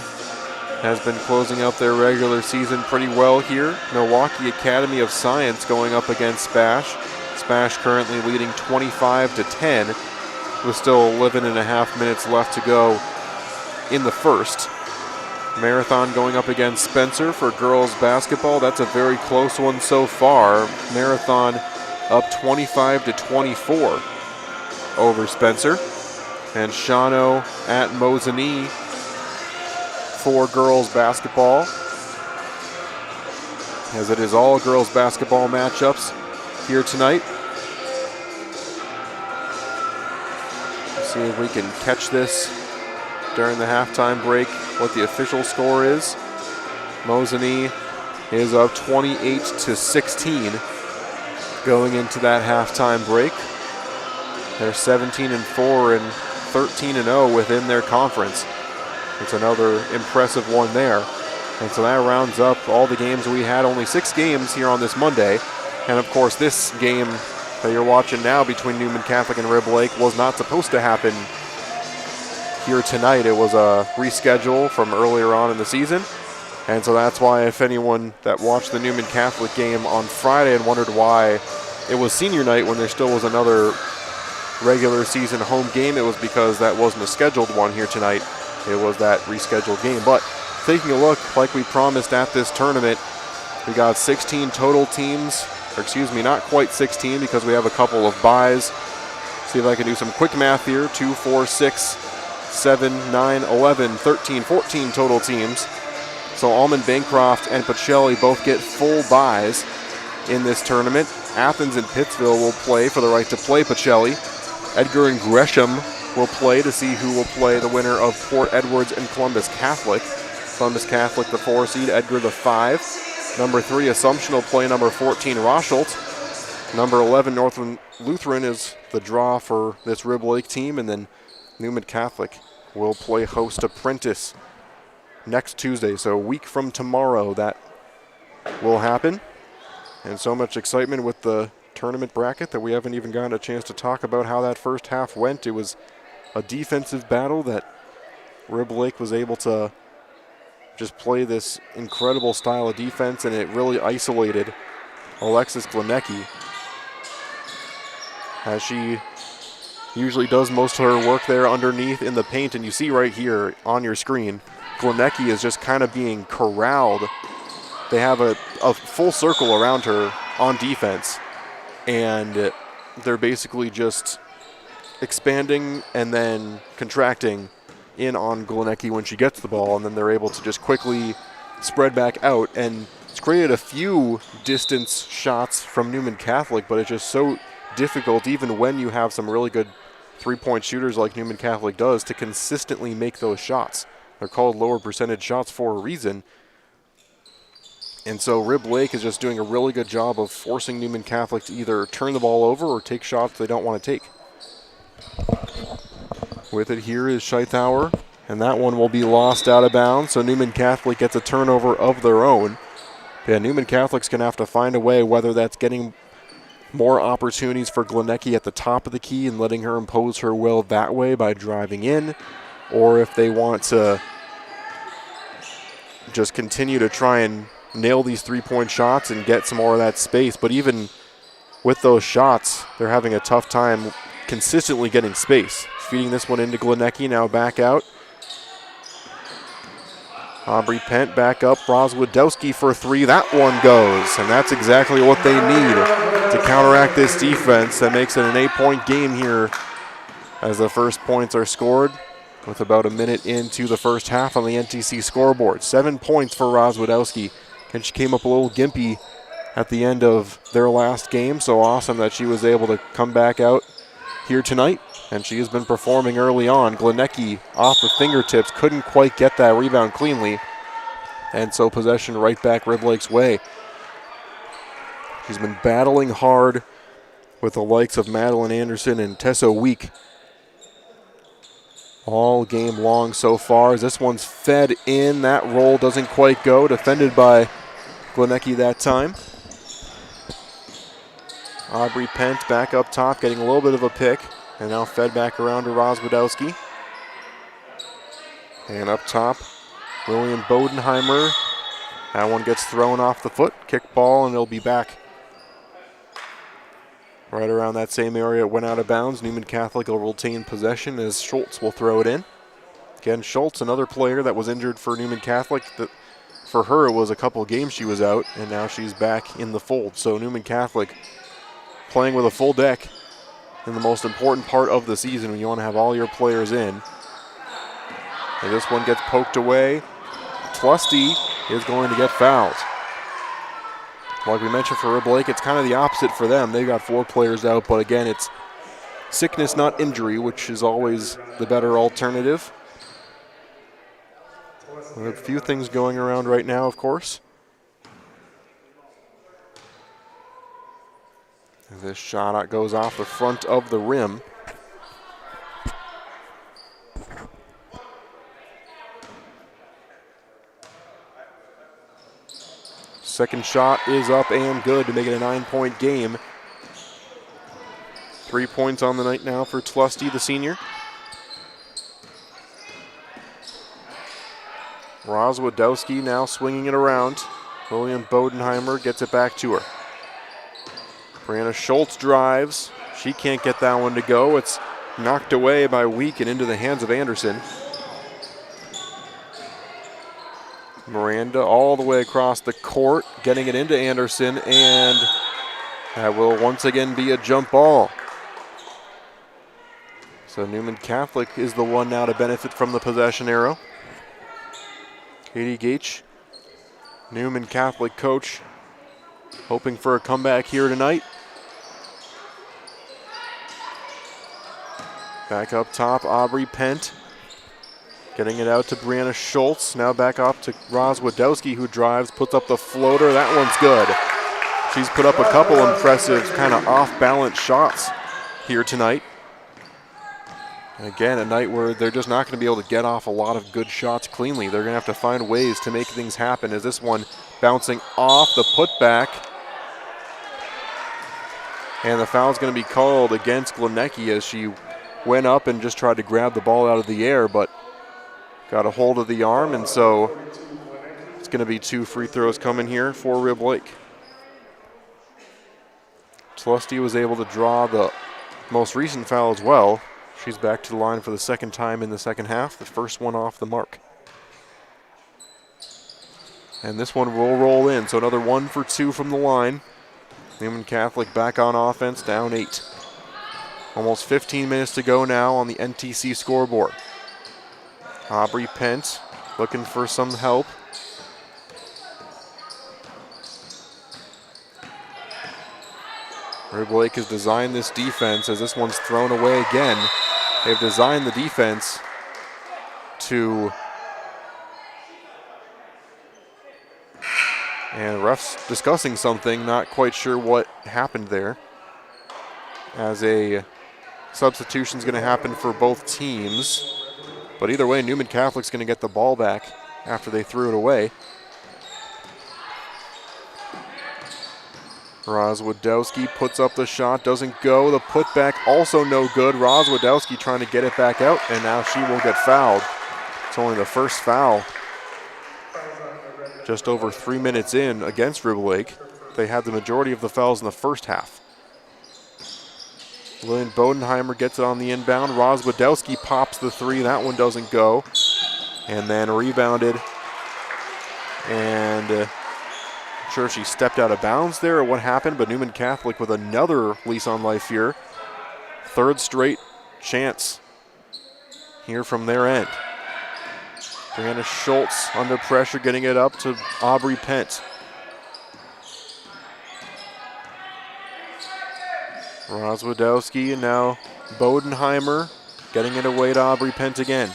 has been closing out their regular season pretty well here. Milwaukee Academy of Science going up against Spash. Spash currently leading 25-10 with still 11.5 minutes left to go in the first. Marathon going up against Spencer for girls basketball. That's a very close one so far. Marathon up 25-24 over Spencer. And Shawano at Mosinee for girls basketball, as it is all girls basketball matchups here tonight. Let's see if we can catch this during the halftime break, what the official score is. Mosinee is up 28-16 going into that halftime break. They're 17-4 and 13-0 within their conference. It's another impressive one there. And so that rounds up all the games we had. Only 6 games here on this Monday. And of course, this game that you're watching now between Newman Catholic and Rib Lake was not supposed to happen here tonight. It was a reschedule from earlier on in the season. And so that's why, if anyone that watched the Newman Catholic game on Friday and wondered why it was senior night when there still was another regular season home game, it was because that wasn't a scheduled one here tonight. It was that rescheduled game. But taking a look, like we promised at this tournament, we got 16 total teams. Or excuse me, not quite 16 because we have a couple of byes. See if I can do some quick math here. 2, 4, 6, 7, 9, 11, 13, 14 total teams. So Almond, Bancroft, and Pacelli both get full byes in this tournament. Athens and Pittsville will play for the right to play Pacelli. Edgar and Gresham will play to see who will play the winner of Port Edwards and Columbus Catholic. Columbus Catholic, the 4 seed, Edgar, the 5. Number 3, Assumption will play number 14, Rochelt. Number 11, Northland Lutheran is the draw for this Rib Lake team. And then Newman Catholic will play host Apprentice next Tuesday. So a week from tomorrow that will happen. And so much excitement with the tournament bracket that we haven't even gotten a chance to talk about how that first half went. It was a defensive battle that Rib Lake was able to just play this incredible style of defense, and it really isolated Alexis Glenecki, as she usually does most of her work there underneath in the paint. And you see right here on your screen, Glenecki is just kind of being corralled. They have a full circle around her on defense, and they're basically just expanding and then contracting in on Glenecki when she gets the ball, and then they're able to just quickly spread back out. And it's created a few distance shots from Newman Catholic, but it's just so difficult, even when you have some really good three-point shooters like Newman Catholic does, to consistently make those shots. They're called lower percentage shots for a reason. And so Rib Lake is just doing a really good job of forcing Newman Catholic to either turn the ball over or take shots they don't want to take. With it here is Scheithauer, and that one will be lost out of bounds, so Newman Catholic gets a turnover of their own. Yeah, Newman Catholic's going to have to find a way, whether that's getting more opportunities for Glenecki at the top of the key and letting her impose her will that way by driving in, or if they want to just continue to try and nail these three-point shots and get some more of that space. But even with those shots, they're having a tough time consistently getting space. Feeding this one into Glenecki, now back out. Aubrey Pent back up, Roswadowski for 3. That one goes, and that's exactly what they need to counteract this defense. That makes it an 8-point game here as the first points are scored with about a minute into the first half on the NTC scoreboard. 7 points for Roswadowski, and she came up a little gimpy at the end of their last game, so awesome that she was able to come back out here tonight, and she has been performing early on. Glenecki off the fingertips, couldn't quite get that rebound cleanly, and so possession right back Rib Lake's way. She's been battling hard with the likes of Madeline Anderson and Tessa Week all game long so far, as this one's fed in. That roll doesn't quite go, defended by Glenecki that time. Aubrey Pent back up top, getting a little bit of a pick, and now fed back around to Roswadowski. And up top, William Bodenheimer. That one gets thrown off the foot, kick ball, and it'll be back right around that same area. It went out of bounds. Newman Catholic will retain possession as Schultz will throw it in. Again, Schultz, another player that was injured for Newman Catholic. For her, it was a couple games she was out, and now she's back in the fold. So Newman Catholic playing with a full deck in the most important part of the season when you want to have all your players in. And this one gets poked away. Tlusty is going to get fouled. Like we mentioned for Rib Lake, it's kind of the opposite for them. They've got 4 players out, but again, it's sickness, not injury, which is always the better alternative. A few things going around right now, of course. This shot goes off the front of the rim. Second shot is up and good to make it a 9-point game. 3 points on the night now for Tlusty, the senior. Rozwadowski now swinging it around. William Bodenheimer gets it back to her. Brianna Schultz drives. She can't get that one to go. It's knocked away by Week and into the hands of Anderson. Miranda all the way across the court, getting it into Anderson, and that will once again be a jump ball. So Newman Catholic is the one now to benefit from the possession arrow. Katie Gage, Newman Catholic coach, hoping for a comeback here tonight. Back up top, Aubrey Pent. Getting it out to Brianna Schultz. Now back up to Rozwadowski, who drives, puts up the floater. That one's good. She's put up a couple impressive kind of off-balance shots here tonight. And again, a night where they're just not going to be able to get off a lot of good shots cleanly. They're going to have to find ways to make things happen, as this one bouncing off the putback. And the foul's going to be called against Glenecki as she went up and just tried to grab the ball out of the air, but got a hold of the arm, and so it's going to be 2 free throws coming here for Rib Lake. Tlusty was able to draw the most recent foul as well. She's back to the line for the second time in the second half, the first one off the mark. And this one will roll in, so another 1 for 2 from the line. Newman Catholic back on offense, down 8. Almost 15 minutes to go now on the NTC scoreboard. Aubrey Pent looking for some help. Rib Lake has designed this defense as this one's thrown away again. They've designed the defense to, and refs discussing something, not quite sure what happened there, as a substitution's going to happen for both teams. But either way, Newman Catholic's going to get the ball back after they threw it away. Rozwadowski puts up the shot, doesn't go. The putback also no good. Rozwadowski trying to get it back out, and now she will get fouled. It's only the first foul just over 3 minutes in against Rib Lake. They had the majority of the fouls in the first half. Lynn Bodenheimer gets it on the inbound. Rozwadowski pops the 3. That one doesn't go. And then rebounded. And I'm sure she stepped out of bounds there or what happened, but Newman Catholic with another lease on life here. Third straight chance here from their end. Brianna Schultz under pressure, getting it up to Aubrey Pent. Rozwadowski and now Bodenheimer getting it away to Aubrey Pent again.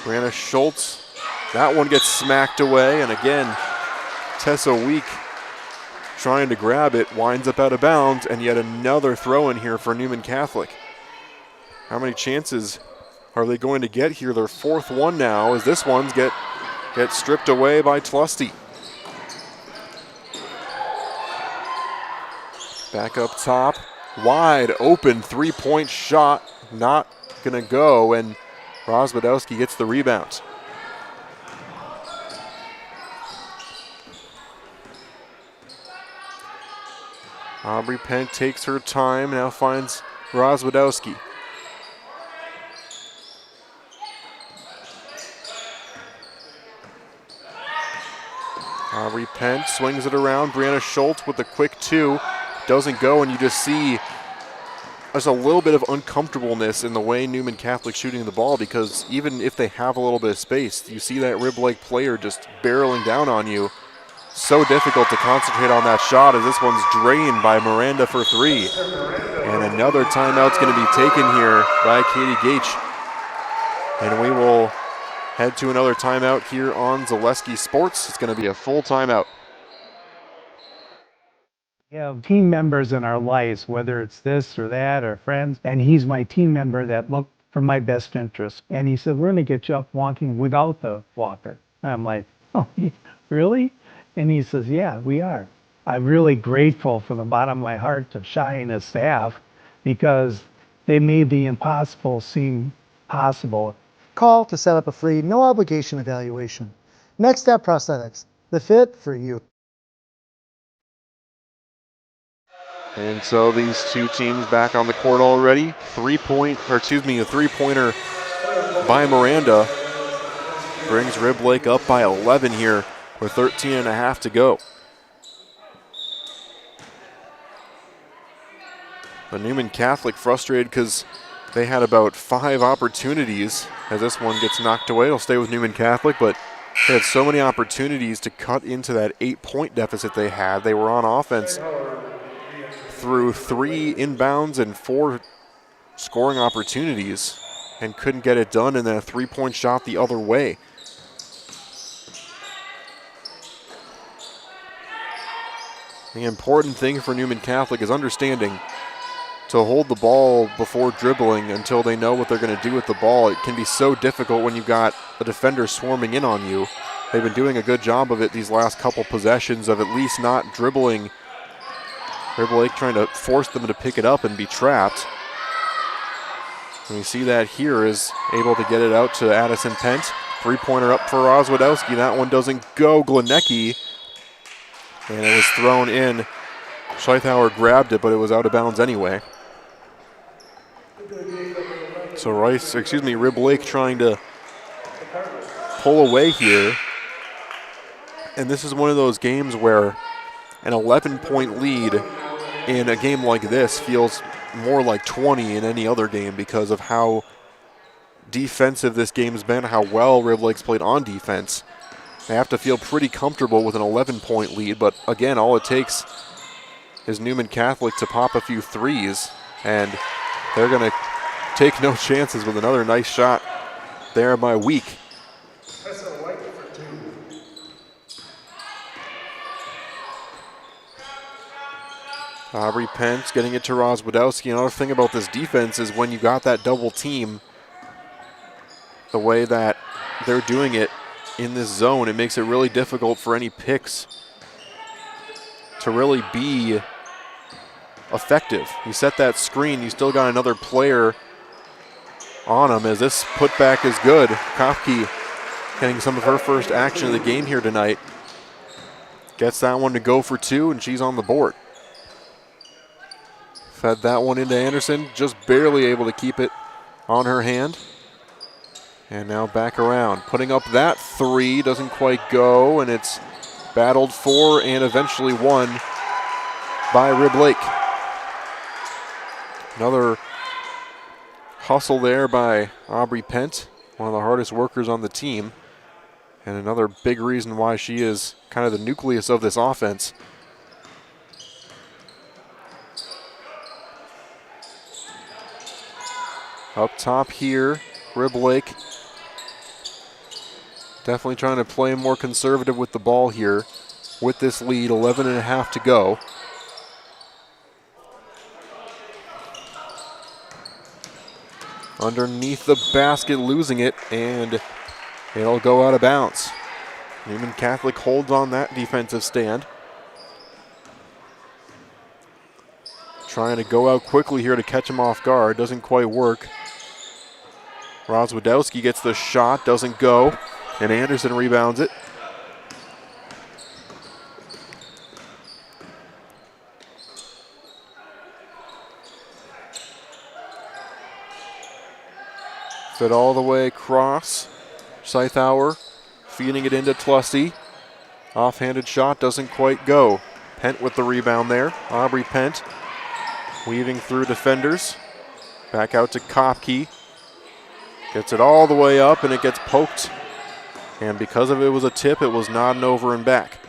Brianna Schultz, that one gets smacked away, and again, Tessa Week trying to grab it, winds up out of bounds, and yet another throw in here for Newman Catholic. How many chances are they going to get here? Their fourth one now, as this one's get stripped away by Tlusty. Back up top, wide open 3-point shot, not gonna go, and Rozwadowski gets the rebound. Aubrey Pent takes her time, now finds Rozwadowski. Aubrey Pent swings it around. Brianna Schultz with a quick 2. Doesn't go, and you just see there's a little bit of uncomfortableness in the way Newman Catholic's shooting the ball, because even if they have a little bit of space, you see that Rib Lake player just barreling down on you. So difficult to concentrate on that shot as this one's drained by Miranda for 3. And another timeout's going to be taken here by Katie Gage. And we will head to another timeout here on Zaleski Sports. It's going to be a full timeout. We have team members in our lives, whether it's this or that or friends, and he's my team member that looked for my best interest. And he said, we're going to get you up walking without the walker. I'm like, oh, really? And he says, yeah, we are. I'm really grateful from the bottom of my heart to Shai and his staff because they made the impossible seem possible. Call to set up a free, no obligation evaluation. Next Step Prosthetics, the fit for you. And so these two teams back on the court already. A three-pointer by Miranda brings Rib Lake up by 11 here with 13 and a half to go. But Newman Catholic frustrated because they had about 5 opportunities as this one gets knocked away. It'll stay with Newman Catholic, but they had so many opportunities to cut into that 8-point deficit they had. They were on offense through 3 inbounds and 4 scoring opportunities and couldn't get it done, and then a 3-point shot the other way. The important thing for Newman Catholic is understanding to hold the ball before dribbling until they know what they're going to do with the ball. It can be so difficult when you've got a defender swarming in on you. They've been doing a good job of it these last couple possessions of at least not dribbling. Rib Lake trying to force them to pick it up and be trapped. And we see that here is able to get it out to Addison Pent. 3-pointer up for Roswadowski. That one doesn't go. Glenecki. And it was thrown in. Scheithauer grabbed it, but it was out of bounds anyway. So Rib Lake trying to pull away here. And this is one of those games where an 11-point lead in a game like this feels more like 20 in any other game because of how defensive this game's been, how well Rib Lake's played on defense. They have to feel pretty comfortable with an 11-point lead, but again, all it takes is Newman Catholic to pop a few threes, and they're going to take no chances with another nice shot there by Week. Aubrey Pence getting it to Roswadowski. Another thing about this defense is when you got that double team, the way that they're doing it in this zone, it makes it really difficult for any picks to really be effective. You set that screen, you still got another player on him as this putback is good. Kopke getting some of her first action of the game here tonight. Gets that one to go for 2, and she's on the board. Fed that one into Anderson, just barely able to keep it on her hand. And now back around, putting up that 3, doesn't quite go, and it's battled for and eventually won by Rib Lake. Another hustle there by Aubrey Pent, one of the hardest workers on the team, and another big reason why she is kind of the nucleus of this offense. Up top here, Rib Lake definitely trying to play more conservative with the ball here with this lead, 11 and a half to go. Underneath the basket, losing it, and it'll go out of bounds. Newman Catholic holds on that defensive stand. Trying to go out quickly here to catch him off guard, doesn't quite work. Roswadowski gets the shot, doesn't go, and Anderson rebounds it. Fit all the way across. Scheithauer feeding it into Tlusty. Offhanded shot doesn't quite go. Pent with the rebound there. Aubrey Pent weaving through defenders. Back out to Kopke. Gets it all the way up, and it gets poked. And because of it was a tip, it was nodding over and back.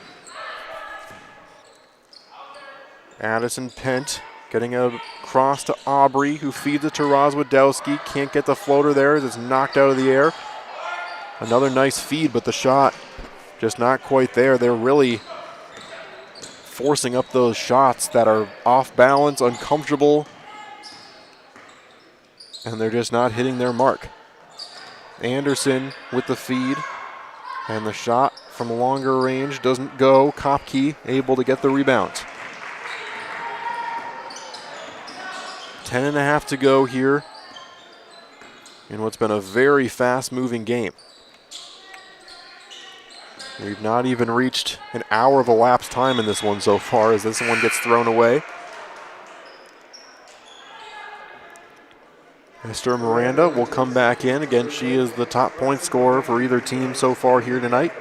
Addison Pent getting across to Aubrey, who feeds it to Roswadowski. Can't get the floater there as it's knocked out of the air. Another nice feed, but the shot just not quite there. They're really forcing up those shots that are off balance, uncomfortable, and they're just not hitting their mark. Anderson with the feed, and the shot from a longer range doesn't go. Kopke able to get the rebound. 10.5 to go here in what's been a very fast-moving game. We've not even reached an hour of elapsed time in this one so far as this one gets thrown away. Esther Miranda will come back in. Again, she is the top point scorer for either team so far here tonight.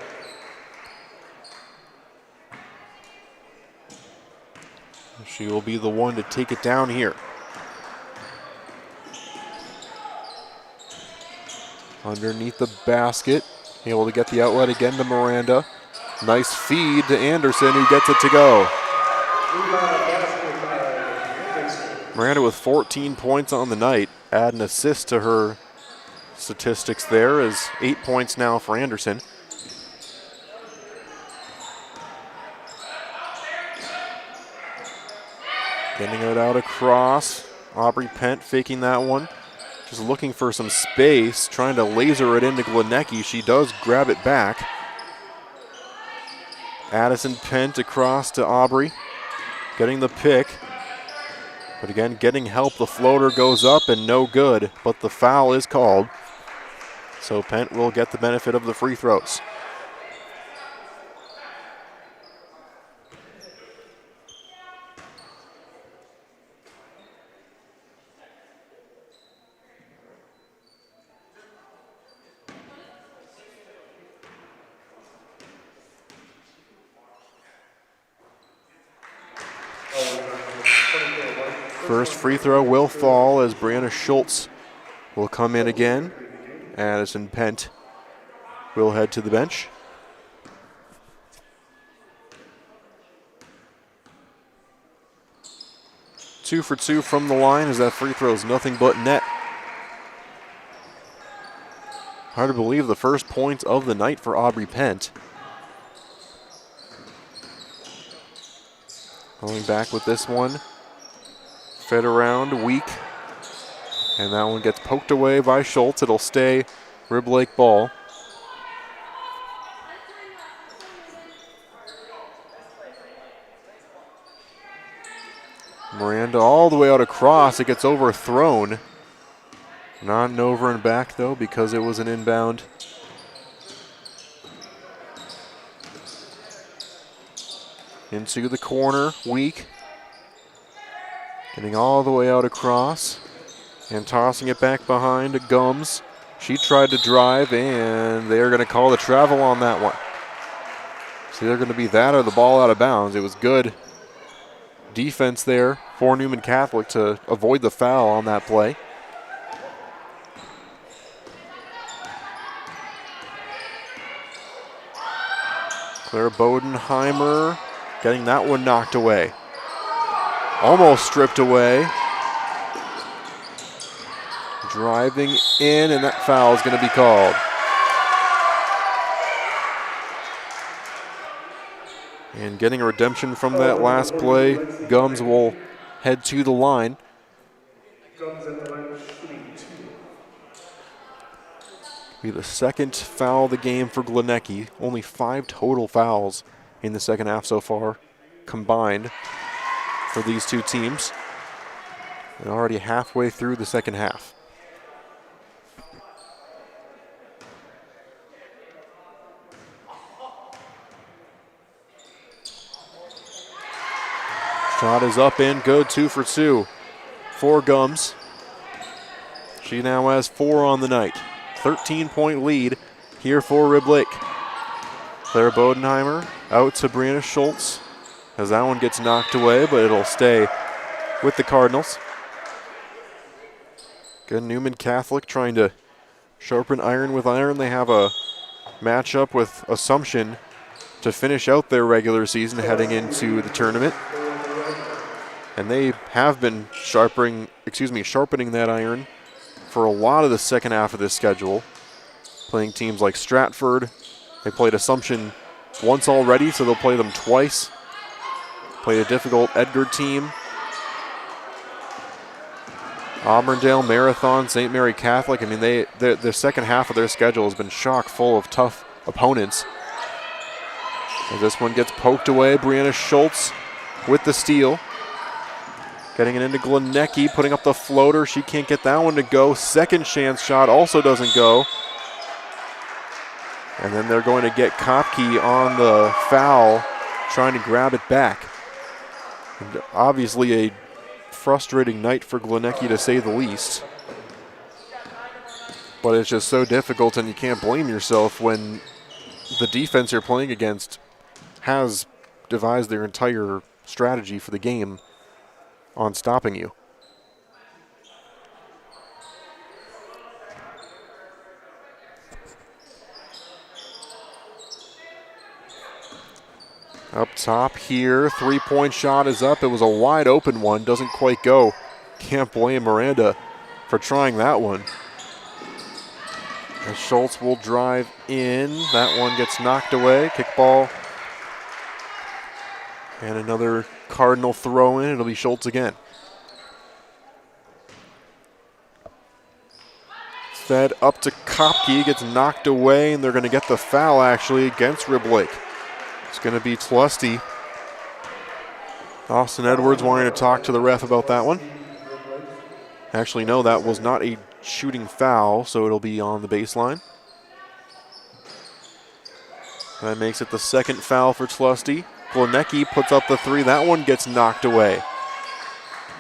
She will be the one to take it down here. Underneath the basket, able to get the outlet again to Miranda. Nice feed to Anderson, who gets it to go. Miranda with 14 points on the night. Add an assist to her statistics there, as 8 points now for Anderson. Getting it out across. Aubrey Pent faking that one. Just looking for some space, trying to laser it into Glenecki. She does grab it back. Addison Pent across to Aubrey. Getting the pick. But again, getting help. The floater goes up and no good, but the foul is called. So Pent will get the benefit of the free throws. First free throw will fall as Brianna Schultz will come in again. Addison Pent will head to the bench. Two for two from the line as that free throw is nothing but net. Hard to believe the first point of the night for Aubrey Pent. Going back with this one. Fed around, weak. And that one gets poked away by Schultz. It'll stay Rib Lake ball. Miranda all the way out across. It gets overthrown. Not an over and back though, because it was an inbound. Into the corner, weak. Getting all the way out across and tossing it back behind to Gums. She tried to drive and they're going to call the travel on that one. So they're going to be that or the ball out of bounds. It was good defense there for Newman Catholic to avoid the foul on that play. Claire Bodenheimer getting that one knocked away. Almost stripped away. Driving in, and that foul is going to be called. And getting a redemption from that last play, Gums will head to the line. Be the second foul of the game for Glenecki. Only 5 total fouls in the second half so far, combined for these two teams. And already halfway through the second half. Shot is up and good, 2 for 2 for Gums. She now has 4 on the night. 13-point lead here for Rib Lake. Claire Bodenheimer out to Brianna Schultz as that one gets knocked away, but it'll stay with the Cardinals. Good Newman Catholic trying to sharpen iron with iron. They have a matchup with Assumption to finish out their regular season heading into the tournament. And they have been sharpening that iron for a lot of the second half of this schedule. Playing teams like Stratford. They played Assumption once already, so they'll play them twice. Played a difficult Edgar team. Auburndale, Marathon, St. Mary Catholic. I mean, the second half of their schedule has been chock full of tough opponents. As this one gets poked away, Brianna Schultz with the steal. Getting it into Glenecki, putting up the floater. She can't get that one to go. Second chance shot also doesn't go. And then they're going to get Kopke on the foul, trying to grab it back. And obviously a frustrating night for Glenecki, to say the least. But it's just so difficult, and you can't blame yourself when the defense you're playing against has devised their entire strategy for the game on stopping you. Up top here, three-point shot is up. It was a wide open one, doesn't quite go. Can't blame Miranda for trying that one. As Schultz will drive in, that one gets knocked away. Kickball. And another Cardinal throw in, it'll be Schultz again. Fed up to Kopke, gets knocked away, and they're going to get the foul actually against Riblake. It's going to be Tlusty. Austin Edwards wanting to talk to the ref about that one. Actually, no, that was not a shooting foul, so it'll be on the baseline. That makes it the second foul for Tlusty. Glenecki puts up the three. That one gets knocked away.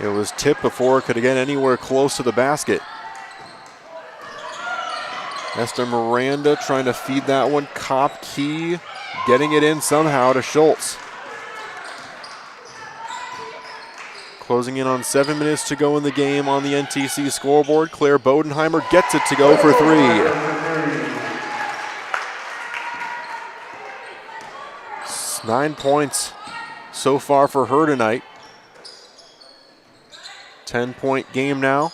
It was tipped before it could get anywhere close to the basket. Esther Miranda trying to feed that one. Kopke getting it in somehow to Schultz. Closing in on 7 minutes to go in the game on the NTC scoreboard. Claire Bodenheimer gets it to go for three. 9 points so far for her tonight. 10-point game now.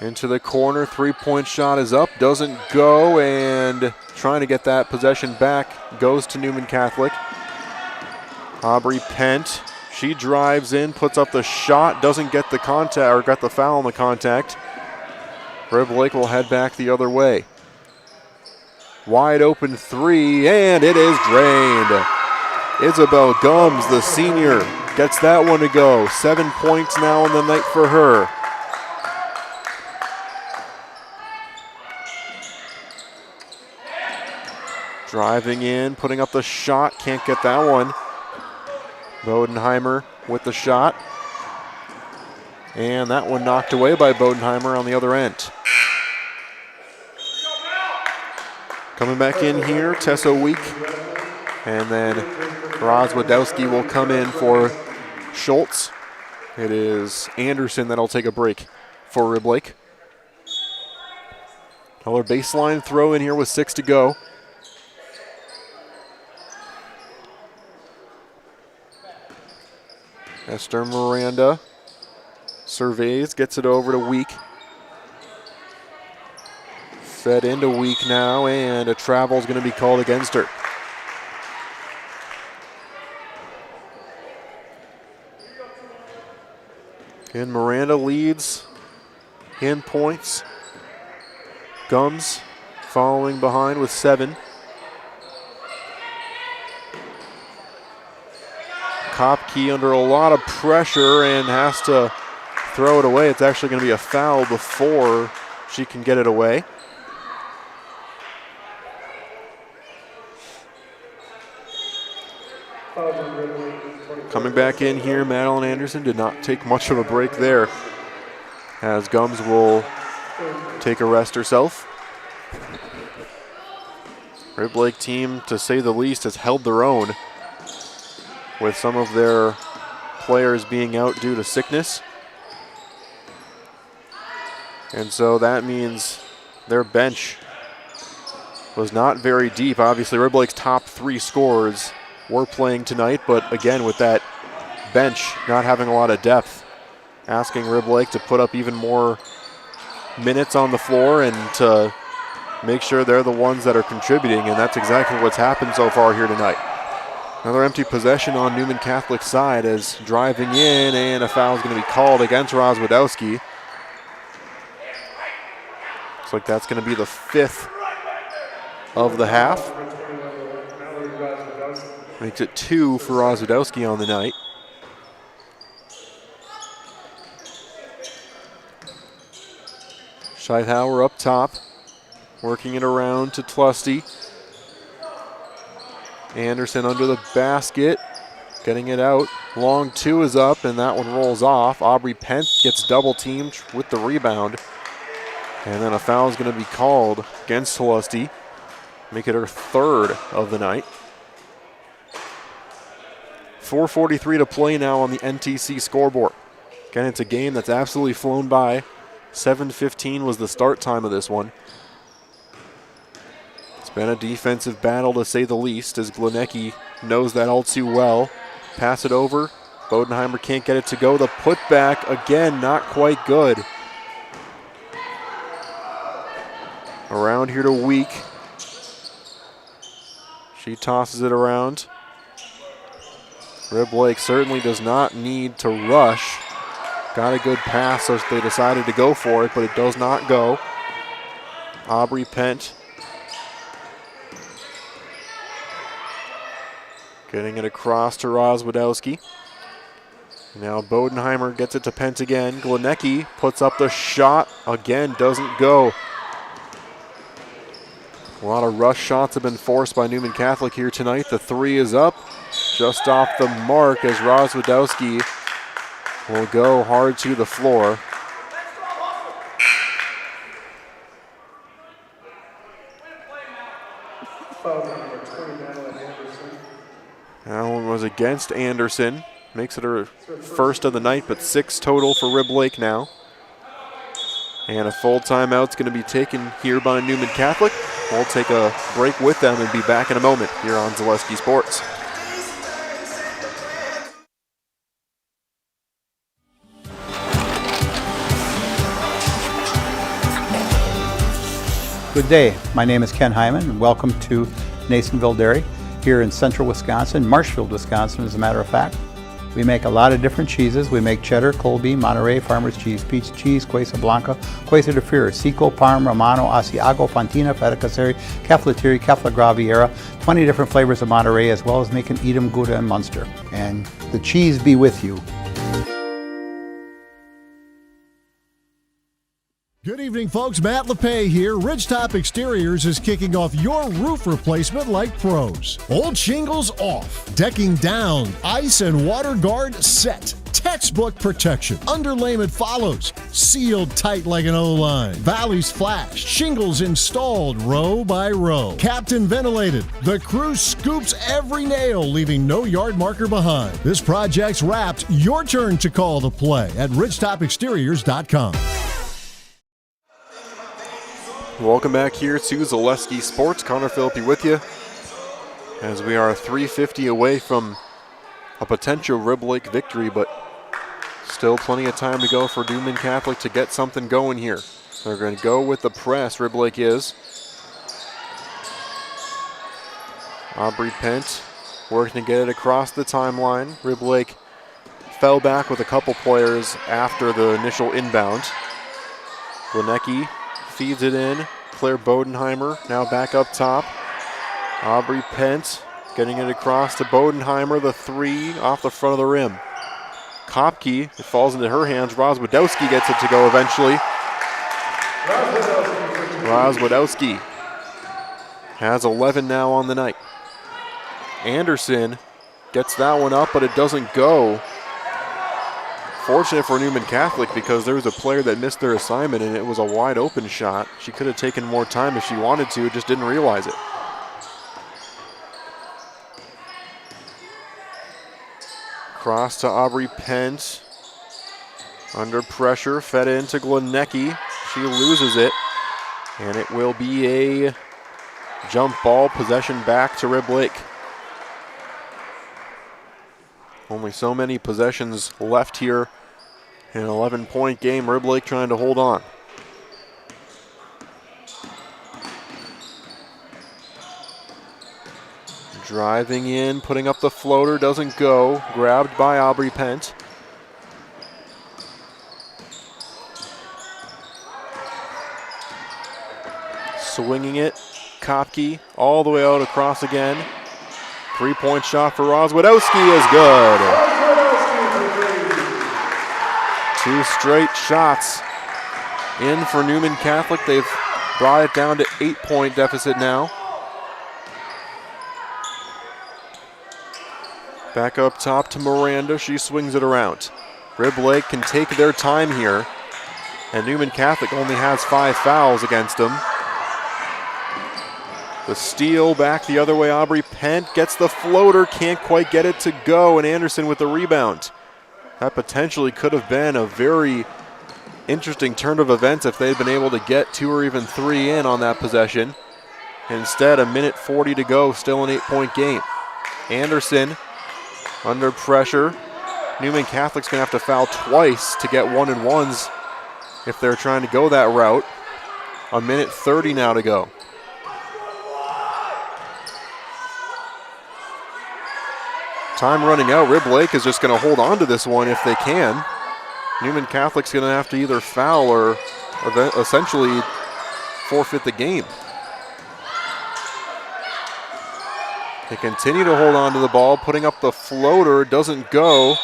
Into the corner, three-point shot is up, doesn't go, and trying to get that possession back goes to Newman Catholic. Aubrey Pent, she drives in, puts up the shot, doesn't get the contact, or got the foul on the contact. Riblake will head back the other way. Wide open three, and it is drained. Isabel Gums, the senior, gets that one to go. 7 points now on the night for her. Driving in, putting up the shot, can't get that one. Bodenheimer with the shot. And that one knocked away by Bodenheimer on the other end. Coming back in here, Tessa Week. And then Roz Wadowski will come in for Schultz. It is Anderson that'll take a break for Riblake. Another baseline throw in here with 6 to go. Esther Miranda surveys, gets it over to Week. Fed into Week now, and a travel is going to be called against her. And Miranda leads in points. Gums following behind with 7. Kopke under a lot of pressure and has to throw it away. It's actually going to be a foul before she can get it away. Coming back in here, Madeline Anderson did not take much of a break there, as Gums will take a rest herself. Riblake team, to say the least, has held their own, with some of their players being out due to sickness. And so that means their bench was not very deep. Obviously, Riblake's top 3 scorers were playing tonight, but again, with that bench not having a lot of depth, asking Riblake to put up even more minutes on the floor and to make sure they're the ones that are contributing, and that's exactly what's happened so far here tonight. Another empty possession on Newman Catholic's side as driving in, and a foul is going to be called against Roz Wadowski. Looks like that's going to be the 5th of the half. Makes it 2 for Rozwadowski on the night. Scheithauer up top, working it around to Tlusty. Anderson under the basket, getting it out. Long 2 is up, and that one rolls off. Aubrey Pent gets double teamed with the rebound. And then a foul is going to be called against Tlusty. Make it her 3rd of the night. 4:43 to play now on the NTC scoreboard. Again, it's a game that's absolutely flown by. 7:15 was the start time of this one. It's been a defensive battle to say the least, as Glenecki knows that all too well. Pass it over. Bodenheimer can't get it to go. The putback, again, not quite good. Around here to Week. She tosses it around. Rib Lake certainly does not need to rush. Got a good pass, so they decided to go for it, but it does not go. Aubrey Pent getting it across to Rozwadowski. Now Bodenheimer gets it to Pent again. Glenecki puts up the shot. Again, doesn't go. A lot of rush shots have been forced by Newman Catholic here tonight. The 3 is up, just off the mark, as Rozwadowski will go hard to the floor. That one was against Anderson. Makes it her 1st of the night, but 6 total for Rib Lake now. And a full timeout's going to be taken here by Newman Catholic. We'll take a break with them and be back in a moment here on Zaleski Sports. Good day. My name is Ken Hyman, and welcome to Nasonville Dairy here in central Wisconsin, Marshfield, Wisconsin, as a matter of fact. We make a lot of different cheeses. We make cheddar, Colby, Monterey, Farmer's Cheese, Peach Cheese, Quesa Blanca, Quesa de Freer, Seco, Parm, Romano, Asiago, Fontina, Feta Caseri, Caflateri, Cafla Graviera, 20 different flavors of Monterey, as well as making Edam, Gouda, and Munster. And the cheese be with you. Good evening, folks. Matt LePay here. Ridgetop Exteriors is kicking off your roof replacement like pros. Old shingles off, decking down, ice and water guard set. Textbook protection. Underlayment follows. Sealed tight like an O-line. Valleys flashed. Shingles installed row by row. Captain ventilated. The crew scoops every nail, leaving no yard marker behind. This project's wrapped. Your turn to call the play at ridgetopexteriors.com. Welcome back here to Zaleski Sports. Connor Philippi with you as we are 3:50 away from a potential Rib Lake victory, but still plenty of time to go for Newman Catholic to get something going here. They're going to go with the press, Rib Lake is. Aubrey Pent working to get it across the timeline. Rib Lake fell back with a couple players after the initial inbound. Glenecki feeds it in. Claire Bodenheimer now back up top. Aubrey Pent getting it across to Bodenheimer. The 3 off the front of the rim. Kopke, it falls into her hands. Rozwadowski gets it to go eventually. Rozwadowski has 11 now on the night. Anderson gets that one up, but it doesn't go. Fortunate for Newman Catholic, because there was a player that missed their assignment and it was a wide open shot. She could have taken more time if she wanted to, just didn't realize it. Cross to Aubrey Pent. Under pressure, fed into Glenecki. She loses it, and it will be a jump ball, possession back to Rib Lake. Only so many possessions left here in an 11-point game. Rib Lake trying to hold on. Driving in, putting up the floater, doesn't go. Grabbed by Aubrey Pent. Swinging it, Kopke all the way out across again. 3-point shot for Rozwadowski is good. 2 straight shots in for Newman Catholic. They've brought it down to 8-point deficit now. Back up top to Miranda. She swings it around. Rib Lake can take their time here. And Newman Catholic only has 5 fouls against them. The steal back the other way. Aubrey Pent gets the floater. Can't quite get it to go. And Anderson with the rebound. That potentially could have been a very interesting turn of events if they'd been able to get 2 or even 3 in on that possession. Instead, 1:40 to go, still an 8-point game. Anderson under pressure. Newman Catholic's going to have to foul twice to get 1-and-1s if they're trying to go that route. 1:30 now to go. Time running out. Rib Lake is just going to hold on to this one if they can. Newman Catholic's going to have to either foul or essentially forfeit the game. They continue to hold on to the ball, putting up the floater, doesn't go.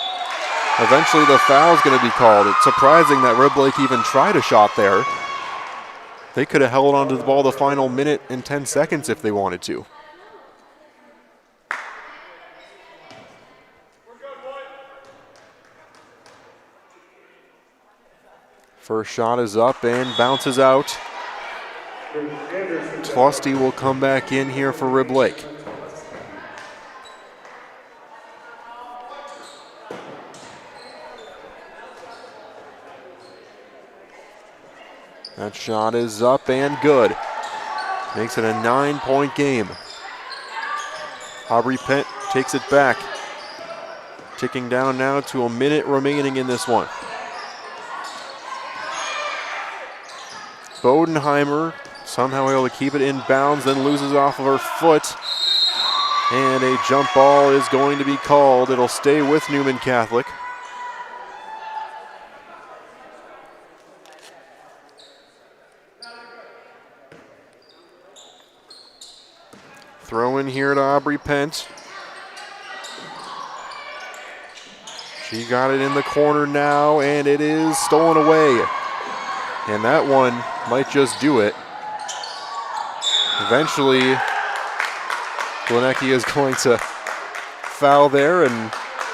Eventually the foul's going to be called. It's surprising that Rib Lake even tried a shot there. They could have held on to the ball the final 1 and 10 seconds if they wanted to. First shot is up and bounces out. Tlusty will come back in here for Rib Lake. That shot is up and good. Makes it a 9-point game. Aubrey Pent takes it back. Ticking down now to 1 minute remaining in this one. Bodenheimer somehow able to keep it in bounds, then loses off of her foot. And a jump ball is going to be called. It'll stay with Newman Catholic. Throw in here to Aubrey Pent. She got it in the corner now, and it is stolen away. And that one might just do it. Eventually, Glenecki is going to foul there and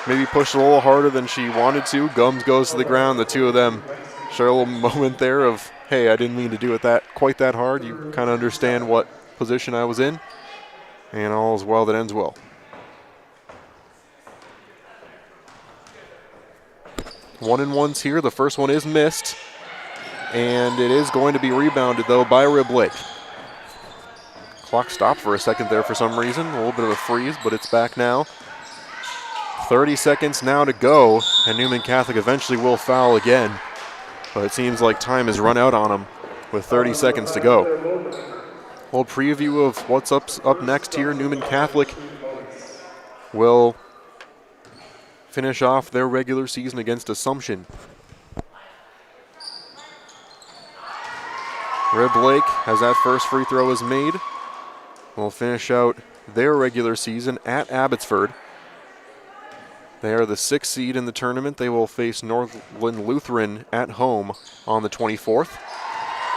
maybe push a little harder than she wanted to. Gums goes to the ground. The two of them share a little moment there of, hey, I didn't mean to do it quite that hard. You kind of understand what position I was in. And all is well that ends well. One and ones here. The first one is missed. And it is going to be rebounded, though, by Rib Lake. Clock stopped for a second there for some reason. A little bit of a freeze, but it's back now. 30 seconds now to go, and Newman Catholic eventually will foul again. But it seems like time has run out on them with 30 seconds to go. A little preview of what's up next here. Newman Catholic will finish off their regular season against Assumption. Rib Lake, as that first free throw is made, will finish out their regular season at Abbotsford. They are the 6th seed in the tournament. They will face Northland Lutheran at home on the 24th.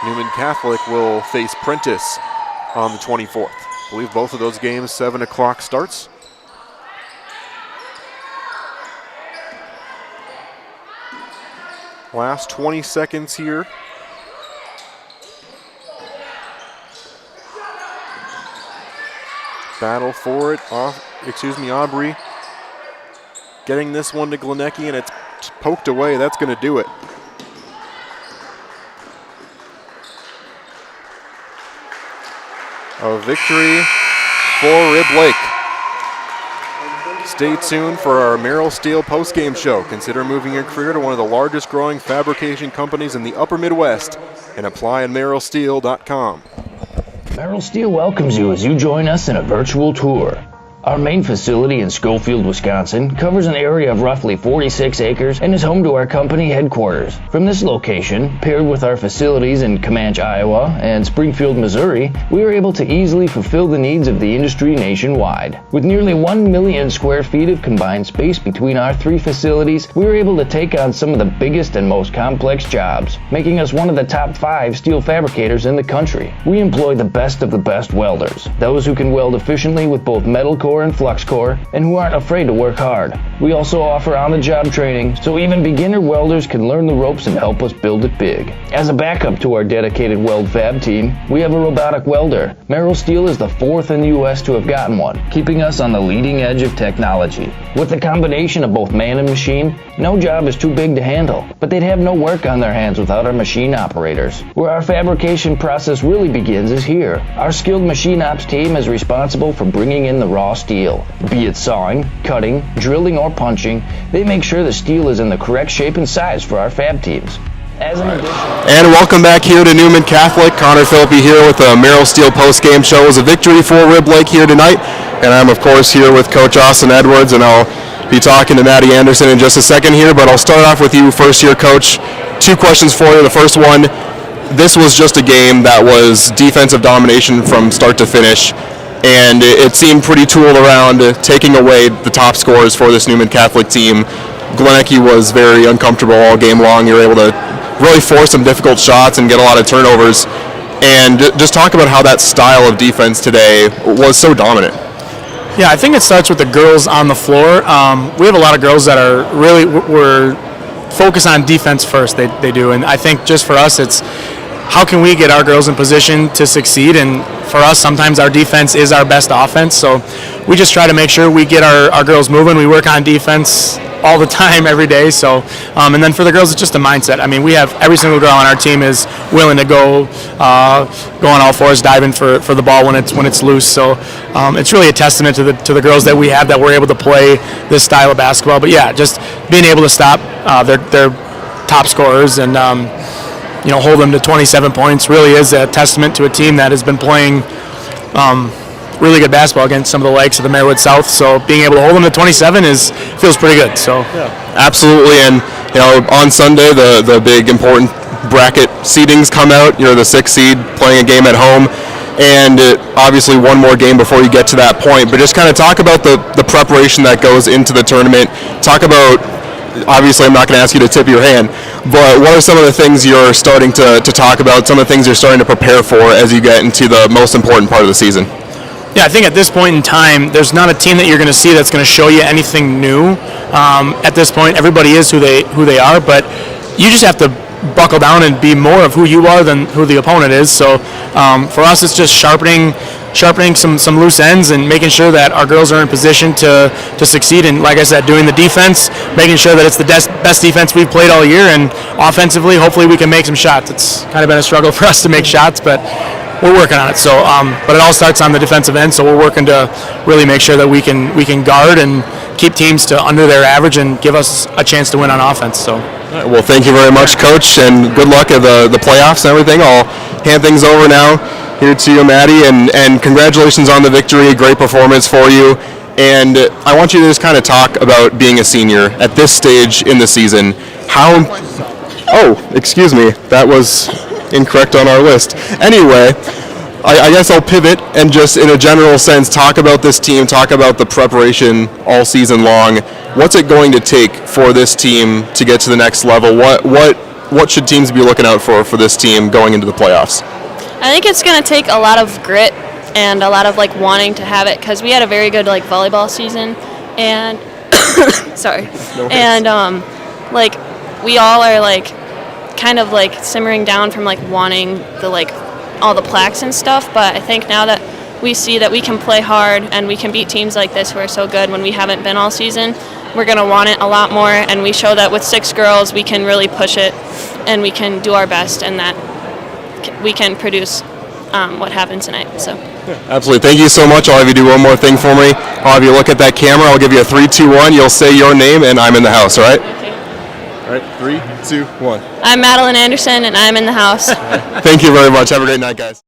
Newman Catholic will face Prentice on the 24th. I believe both of those games, 7 o'clock starts. Last 20 seconds here. Battle for it. Aubrey getting this one to Glenecki, and it's poked away. That's going to do it. A victory for Rib Lake. Stay tuned for our Merrill Steel postgame show. Consider moving your career to one of the largest growing fabrication companies in the upper Midwest and apply at merrillsteel.com. Merrill Steel welcomes you as you join us in a virtual tour. Our main facility in Schofield, Wisconsin covers an area of roughly 46 acres and is home to our company headquarters. From this location, paired with our facilities in Comanche, Iowa and Springfield, Missouri, we are able to easily fulfill the needs of the industry nationwide. With nearly 1 million square feet of combined space between our 3 facilities, we are able to take on some of the biggest and most complex jobs, making us one of the top 5 steel fabricators in the country. We employ the best of the best welders, those who can weld efficiently with both metal core and flux core, and who aren't afraid to work hard. We also offer on-the-job training, so even beginner welders can learn the ropes and help us build it big. As a backup to our dedicated weld fab team, we have a robotic welder. Merrill Steel is the 4th in the U.S. to have gotten one, keeping us on the leading edge of technology. With the combination of both man and machine, no job is too big to handle, but they'd have no work on their hands without our machine operators. Where our fabrication process really begins is here. Our skilled machine ops team is responsible for bringing in the raw steel. Be it sawing, cutting, drilling, or punching, they make sure the steel is in the correct shape and size for our fab teams. As an addition... And welcome back here to Newman Catholic. Connor Philippi here with the Merrill Steel postgame show. It was a victory for Rib Lake here tonight. And I'm, of course, here with Coach Austin Edwards, and I'll be talking to Maddie Anderson in just a second here. But I'll start off with you first here, Coach. 2 questions for you. The first one, this was just a game that was defensive domination from start to finish. And it seemed pretty tooled around taking away the top scorers for this Newman Catholic team. Glenicke was very uncomfortable all game long. You were able to really force some difficult shots and get a lot of turnovers. And just talk about how that style of defense today was so dominant. Yeah, I think it starts with the girls on the floor. We have a lot of girls that are really we're focused on defense first. They do, and I think just for us, it's how can we get our girls in position to succeed? And for us, sometimes our defense is our best offense. So we just try to make sure we get our girls moving. We work on defense all the time, every day. So, and then for the girls, it's just a mindset. I mean, we have every single girl on our team is willing to go on all fours, diving for the ball when it's loose. So it's really a testament to the girls that we have that we're able to play this style of basketball. But yeah, just being able to stop their top scorers and hold them to 27 points really is a testament to a team that has been playing really good basketball against some of the likes of the Marywood South. So being able to hold them to 27 feels pretty good. So yeah, absolutely. And on Sunday the big important bracket seedings come out. You're the 6th seed playing a game at home, and obviously one more game before you get to that point. But just kind of talk about the preparation that goes into the tournament. Talk about, obviously I'm not going to ask you to tip your hand, but what are some of the things you're starting to talk about, some of the things you're starting to prepare for as you get into the most important part of the season? Yeah, I think at this point in time, there's not a team that you're going to see that's going to show you anything new. At this point, everybody is who they are, but you just have to buckle down and be more of who you are than who the opponent is. So for us, it's just sharpening some loose ends and making sure that our girls are in position to succeed. And like I said, doing the defense, making sure that it's the best defense we've played all year, and offensively, hopefully we can make some shots. It's kind of been a struggle for us to make shots, but we're working on it. So, but it all starts on the defensive end. So we're working to really make sure that we can guard and keep teams to under their average and give us a chance to win on offense. So. All right, well, thank you very much, Coach, and good luck at the playoffs and everything. I'll hand things over now here to you, Maddie, and congratulations on the victory. Great performance for you. And I want you to just kind of talk about being a senior at this stage in the season. Excuse me, that was incorrect on our list. Anyway, I guess I'll pivot and just in a general sense talk about this team, talk about the preparation all season long. What's it going to take for this team to get to the next level? What should teams be looking out for this team going into the playoffs? I think it's going to take a lot of grit and a lot of wanting to have it, because we had a very good volleyball season, and sorry, no and we all are kind of simmering down from wanting the all the plaques and stuff. But I think now that we see that we can play hard and we can beat teams like this who are so good when we haven't been all season, we're going to want it a lot more, and we show that with 6 girls we can really push it and we can do our best, and that we can produce what happened tonight. So absolutely. Thank you so much. I'll have you do one more thing for me. I'll have you look at that camera. I'll give you a 3, 2, 1. You'll say your name and I'm in the house, all right? Okay. All right, 3, 2, 1. I'm Madeline Anderson and I'm in the house. Thank you very much. Have a great night, guys.